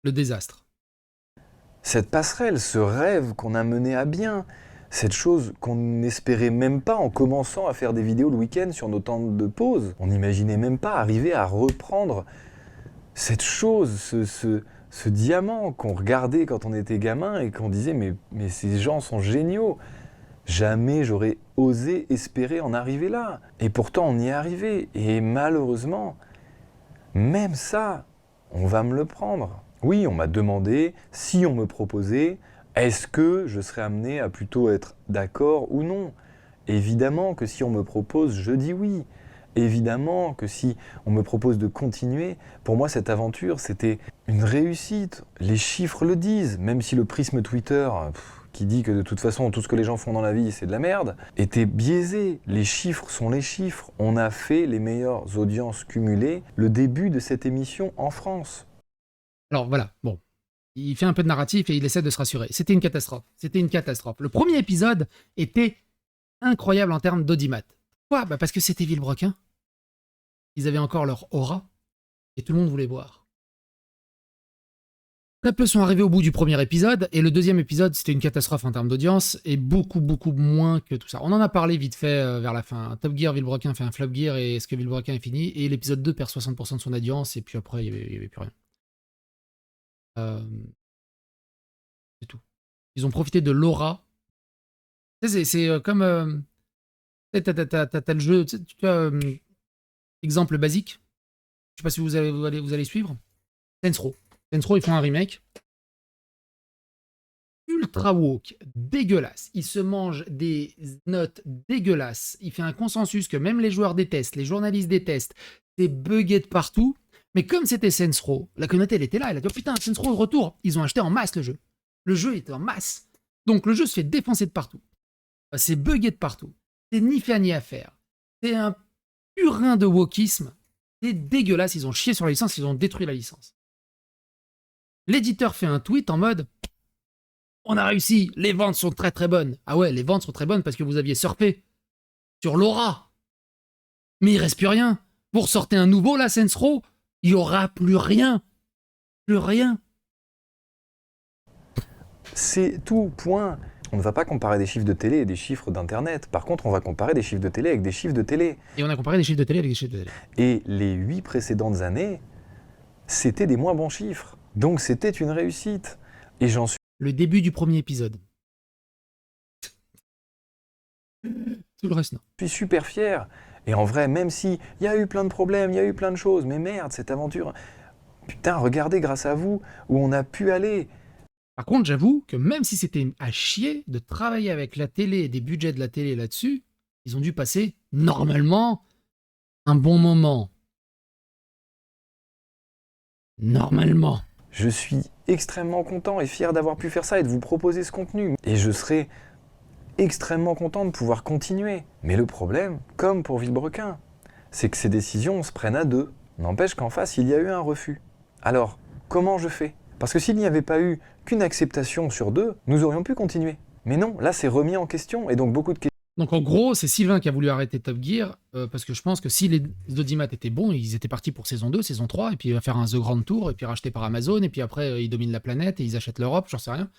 le désastre.
Cette passerelle, ce rêve qu'on a mené à bien, cette chose qu'on n'espérait même pas en commençant à faire des vidéos le week-end sur nos temps de pause. On n'imaginait même pas arriver à reprendre cette chose, ce diamant qu'on regardait quand on était gamin et qu'on disait mais ces gens sont géniaux. Jamais j'aurais osé espérer en arriver là. Et pourtant on y est arrivé. Et malheureusement, même ça, on va me le prendre. Oui, on m'a demandé si on me proposait, est-ce que je serais amené à plutôt être d'accord ou non? Évidemment que si on me propose, je dis oui. Évidemment que si on me propose de continuer, pour moi cette aventure c'était une réussite. Les chiffres le disent, même si le prisme Twitter, qui dit que de toute façon tout ce que les gens font dans la vie c'est de la merde, était biaisé. Les chiffres sont les chiffres. On a fait les meilleures audiences cumulées le début de cette émission en France.
Alors voilà, bon. Il fait un peu de narratif et il essaie de se rassurer. C'était une catastrophe. C'était une catastrophe. Le premier épisode était incroyable en termes d'audimat. Pourquoi? Parce que c'était Villebrequin. Ils avaient encore leur aura et tout le monde voulait voir. Très peu sont arrivés au bout du premier épisode et le deuxième épisode, c'était une catastrophe en termes d'audience et beaucoup moins que tout ça. On en a parlé vite fait vers la fin. Top Gear, Villebrequin fait un flop gear et est-ce que Villebrequin est fini? Et l'épisode 2 perd 60% de son audience et puis après, il n'y avait plus rien. C'est tout. Ils ont profité de l'aura. C'est comme... t'as le jeu... Tu vois, exemple basique. Je sais pas si vous allez suivre. Saints Row. Saints Row, ils font un remake. Ultra woke. Dégueulasse. Il se mange des notes dégueulasses. Il fait un consensus que même les joueurs détestent, les journalistes détestent. C'est buggé de partout. Mais comme c'était Saints Row, la communauté, elle était là. Elle a dit, oh putain, Saints Row de retour. Ils ont acheté en masse le jeu. Le jeu était en masse. Donc le jeu se fait défoncer de partout. C'est buggé de partout. C'est ni fait ni à faire. C'est un purin de wokisme. C'est dégueulasse. Ils ont chié sur la licence. Ils ont détruit la licence. L'éditeur fait un tweet en mode, on a réussi. Les ventes sont très bonnes. Ah ouais, les ventes sont très bonnes parce que vous aviez surfé sur l'aura. Mais il reste plus rien. Vous ressortez un nouveau, là, Saints Row. Il n'y aura plus rien. Plus rien.
C'est tout, point. On ne va pas comparer des chiffres de télé et des chiffres d'Internet. Par contre, on va comparer des chiffres de télé avec des chiffres de télé.
Et on a comparé des chiffres de télé avec des chiffres de télé.
Et les 8 précédentes années, c'était des moins bons chiffres. Donc c'était une réussite. Et j'en suis...
Le début du premier épisode. Tout le reste, non.
Je suis super fier. Et en vrai, même si il y a eu plein de problèmes, il y a eu plein de choses, mais merde, cette aventure... Putain, regardez grâce à vous où on a pu aller.
Par contre, j'avoue que même si c'était à chier de travailler avec la télé et des budgets de la télé là-dessus, ils ont dû passer, normalement, un bon moment. Normalement.
Je suis extrêmement content et fier d'avoir pu faire ça et de vous proposer ce contenu. Et je serai extrêmement content de pouvoir continuer. Mais le problème, comme pour Villebrequin, c'est que ces décisions se prennent à deux. N'empêche qu'en face, il y a eu un refus. Alors, comment je fais? Parce que s'il n'y avait pas eu qu'une acceptation sur deux, nous aurions pu continuer. Mais non, là c'est remis en question, et donc beaucoup de questions.
Donc en gros, c'est Sylvain qui a voulu arrêter Top Gear, parce que je pense que si les audimat étaient bons, ils étaient partis pour saison 2, saison 3, et puis il va faire un The Grand Tour, et puis racheté par Amazon, et puis après ils dominent la planète, et ils achètent l'Europe, j'en sais rien.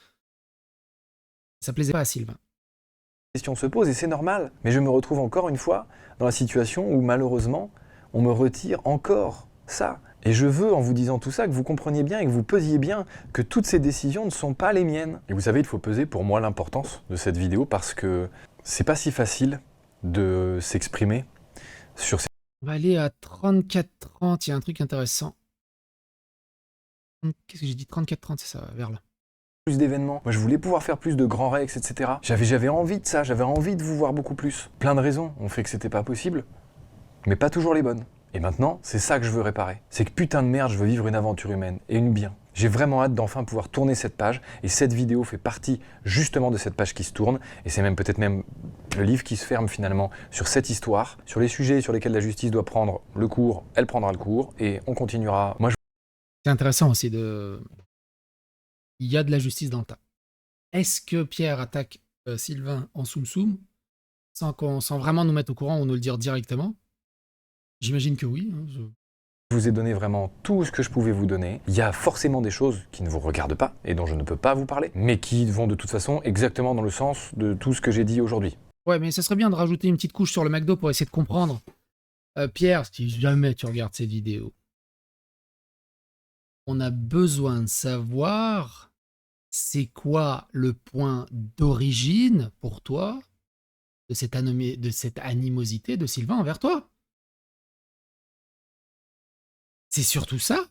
Ça plaisait pas à Sylvain.
La question se pose, et c'est normal, mais je me retrouve encore une fois dans la situation où malheureusement, on me retire encore ça. Et je veux, en vous disant tout ça, que vous compreniez bien et que vous pesiez bien que toutes ces décisions ne sont pas les miennes. Et vous savez, il faut peser pour moi l'importance de cette vidéo parce que c'est pas si facile de s'exprimer sur ces...
On va aller à 34-30, il y a un truc intéressant. Qu'est-ce que j'ai dit? 34-30, c'est ça, vers là.
Plus d'événements. Moi, je voulais pouvoir faire plus de grands rex, etc. J'avais envie de ça, j'avais envie de vous voir beaucoup plus. Plein de raisons ont fait que c'était pas possible, mais pas toujours les bonnes. Et maintenant, c'est ça que je veux réparer. C'est que putain de merde, je veux vivre une aventure humaine, et une bien. J'ai vraiment hâte d'enfin pouvoir tourner cette page, et cette vidéo fait partie justement de cette page qui se tourne, et c'est même peut-être même le livre qui se ferme finalement sur cette histoire, sur les sujets sur lesquels la justice doit prendre le cours, elle prendra le cours, et on continuera. Moi,
c'est intéressant aussi de... Il y a de la justice dans le tas. Est-ce que Pierre attaque Sylvain en soum-soum, sans vraiment nous mettre au courant ou nous le dire directement? J'imagine que oui.
Je vous ai donné vraiment tout ce que je pouvais vous donner. Il y a forcément des choses qui ne vous regardent pas et dont je ne peux pas vous parler, mais qui vont de toute façon exactement dans le sens de tout ce que j'ai dit aujourd'hui.
Ouais, mais ça serait bien de rajouter une petite couche sur le McDo pour essayer de comprendre. Pierre, si jamais tu regardes cette vidéo, On a besoin de savoir c'est quoi le point d'origine pour toi de cette animosité de Sylvain envers toi. C'est surtout ça.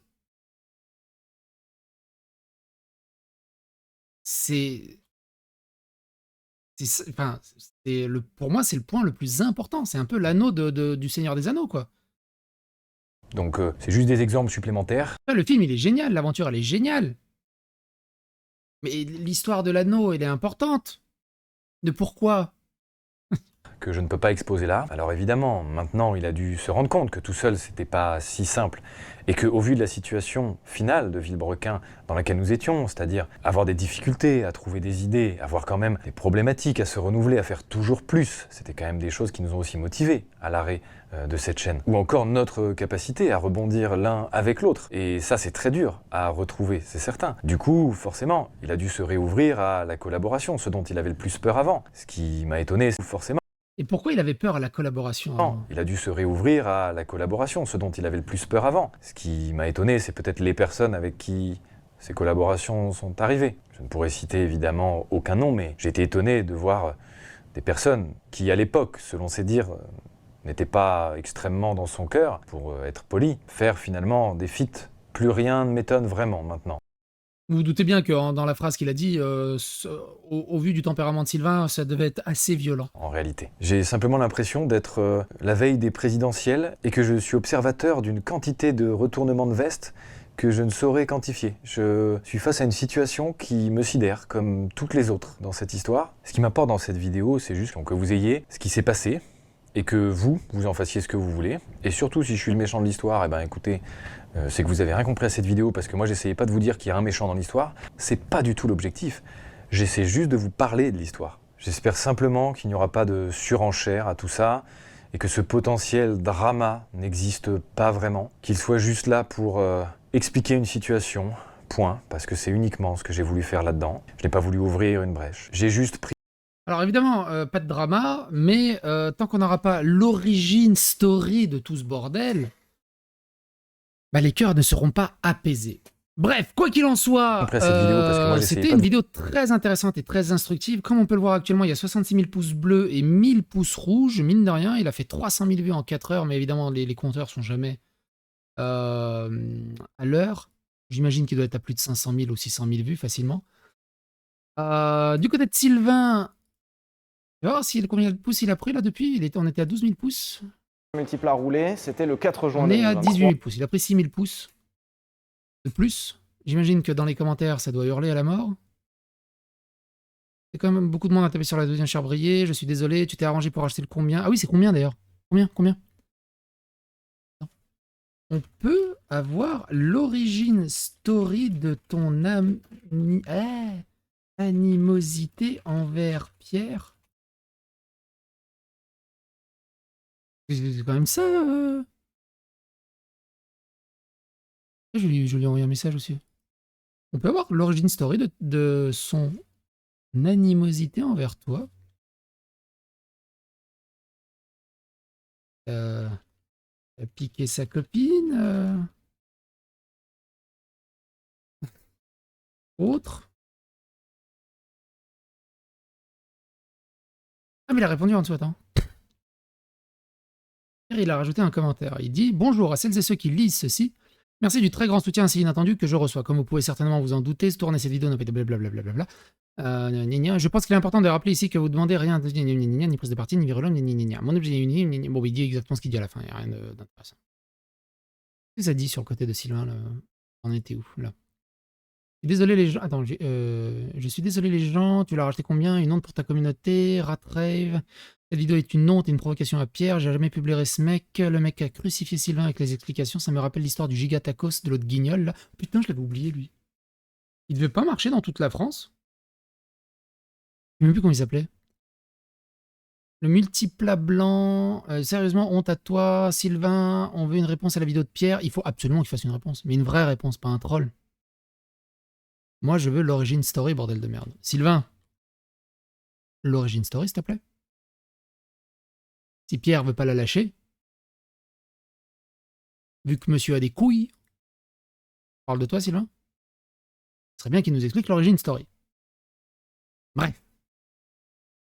Pour moi, c'est le point le plus important. C'est un peu l'anneau du Seigneur des Anneaux, quoi.
Donc, c'est juste des exemples supplémentaires.
Le film, il est génial. L'aventure, elle est géniale. Mais l'histoire de l'anneau, elle est importante. De pourquoi
que je ne peux pas exposer là. Alors évidemment, maintenant, il a dû se rendre compte que tout seul, c'était pas si simple. Et qu'au vu de la situation finale de Villebrequin dans laquelle nous étions, c'est-à-dire avoir des difficultés à trouver des idées, avoir quand même des problématiques à se renouveler, à faire toujours plus, c'était quand même des choses qui nous ont aussi motivés à l'arrêt de cette chaîne. Ou encore notre capacité à rebondir l'un avec l'autre. Et ça, c'est très dur à retrouver, c'est certain. Du coup, forcément, il a dû se réouvrir à la collaboration, ce dont il avait le plus peur avant. Ce qui m'a étonné, forcément.
Et pourquoi il avait peur à la collaboration
avant ? Il a dû se réouvrir à la collaboration, ce dont il avait le plus peur avant. Ce qui m'a étonné, c'est peut-être les personnes avec qui ces collaborations sont arrivées. Je ne pourrais citer évidemment aucun nom, mais j'ai été étonné de voir des personnes qui, à l'époque, selon ses dires, n'étaient pas extrêmement dans son cœur, pour être poli, faire finalement des feats. Plus rien ne m'étonne vraiment maintenant.
Vous vous doutez bien que dans la phrase qu'il a dit, au vu du tempérament de Sylvain, ça devait être assez violent.
En réalité. J'ai simplement l'impression d'être la veille des présidentielles et que je suis observateur d'une quantité de retournements de veste que je ne saurais quantifier. Je suis face à une situation qui me sidère, comme toutes les autres dans cette histoire. Ce qui m'apporte dans cette vidéo, c'est juste que vous ayez ce qui s'est passé et que vous en fassiez ce que vous voulez. Et surtout, si je suis le méchant de l'histoire, eh ben écoutez, c'est que vous avez rien compris à cette vidéo parce que moi j'essayais pas de vous dire qu'il y a un méchant dans l'histoire. C'est pas du tout l'objectif. J'essaie juste de vous parler de l'histoire. J'espère simplement qu'il n'y aura pas de surenchère à tout ça et que ce potentiel drama n'existe pas vraiment, qu'il soit juste là pour expliquer une situation, point, parce que c'est uniquement ce que j'ai voulu faire là-dedans. Je n'ai pas voulu ouvrir une brèche. J'ai juste pris...
Alors évidemment, pas de drama, mais tant qu'on n'aura pas l'origine story de tout ce bordel, bah, les cœurs ne seront pas apaisés. Bref, quoi qu'il en soit, c'était une vidéo très intéressante et très instructive. Comme on peut le voir actuellement, il y a 66 000 pouces bleus et 1000 pouces rouges. Mine de rien, il a fait 300 000 vues en 4 heures, mais évidemment, les compteurs sont jamais à l'heure. J'imagine qu'il doit être à plus de 500 000 ou 600 000 vues facilement. Du côté de Sylvain, tu vas voir combien de pouces il a pris là depuis. On était à 12 000 pouces.
Multiple à rouler, c'était le 4 juin.
On est à 18 000 pouces. Il a pris 6 000 pouces de plus. J'imagine que dans les commentaires, ça doit hurler à la mort. C'est quand même beaucoup de monde à taper sur la deuxième chère brillée. Je suis désolé, tu t'es arrangé pour acheter le combien. Ah oui, c'est combien d'ailleurs? Combien? On peut avoir l'origine story de ton animosité envers Pierre. C'est quand même ça. Je lui ai envoyé un message aussi. On peut avoir l'origine story de son animosité envers toi. A piqué sa copine. Autre. Ah mais il a répondu en dessous, attends. Il a rajouté un commentaire. Il dit « Bonjour à celles et ceux qui lisent ceci. Merci du très grand soutien ainsi inattendu que je reçois. Comme vous pouvez certainement vous en douter, tourner cette vidéo n'a pas été blablabla. Je pense qu'il est important de rappeler ici que vous demandez rien de ni prise de parti, ni virulence, ni. Mon objet bon, il dit exactement ce qu'il dit à la fin, il n'y a rien d'intéressant. Qu'est-ce que ça dit sur le côté de Sylvain, là? On était où, là? Je suis désolé les gens. Attends, je suis désolé les gens, tu l'as racheté combien? Une honte pour ta communauté, Ratrave. Cette vidéo est une honte et une provocation à Pierre. J'ai jamais publié ce mec. Le mec a crucifié Sylvain avec les explications. Ça me rappelle l'histoire du giga tacos de l'autre guignol, là. Putain, je l'avais oublié, lui. Il devait pas marcher dans toute la France. Je sais même plus comment il s'appelait. Le multiplat blanc. Sérieusement, honte à toi, Sylvain. On veut une réponse à la vidéo de Pierre. Il faut absolument qu'il fasse une réponse. Mais une vraie réponse, pas un troll. Moi, je veux l'origine story, bordel de merde. Sylvain. L'origine story, s'il te plaît. Si Pierre veut pas la lâcher, vu que monsieur a des couilles, parle de toi, Sylvain? Ce serait bien qu'il nous explique l'origine story. Bref.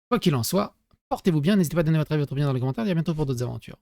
Quoi qu'il en soit, portez-vous bien, n'hésitez pas à donner votre avis, votre opinion dans les commentaires, et à bientôt pour d'autres aventures.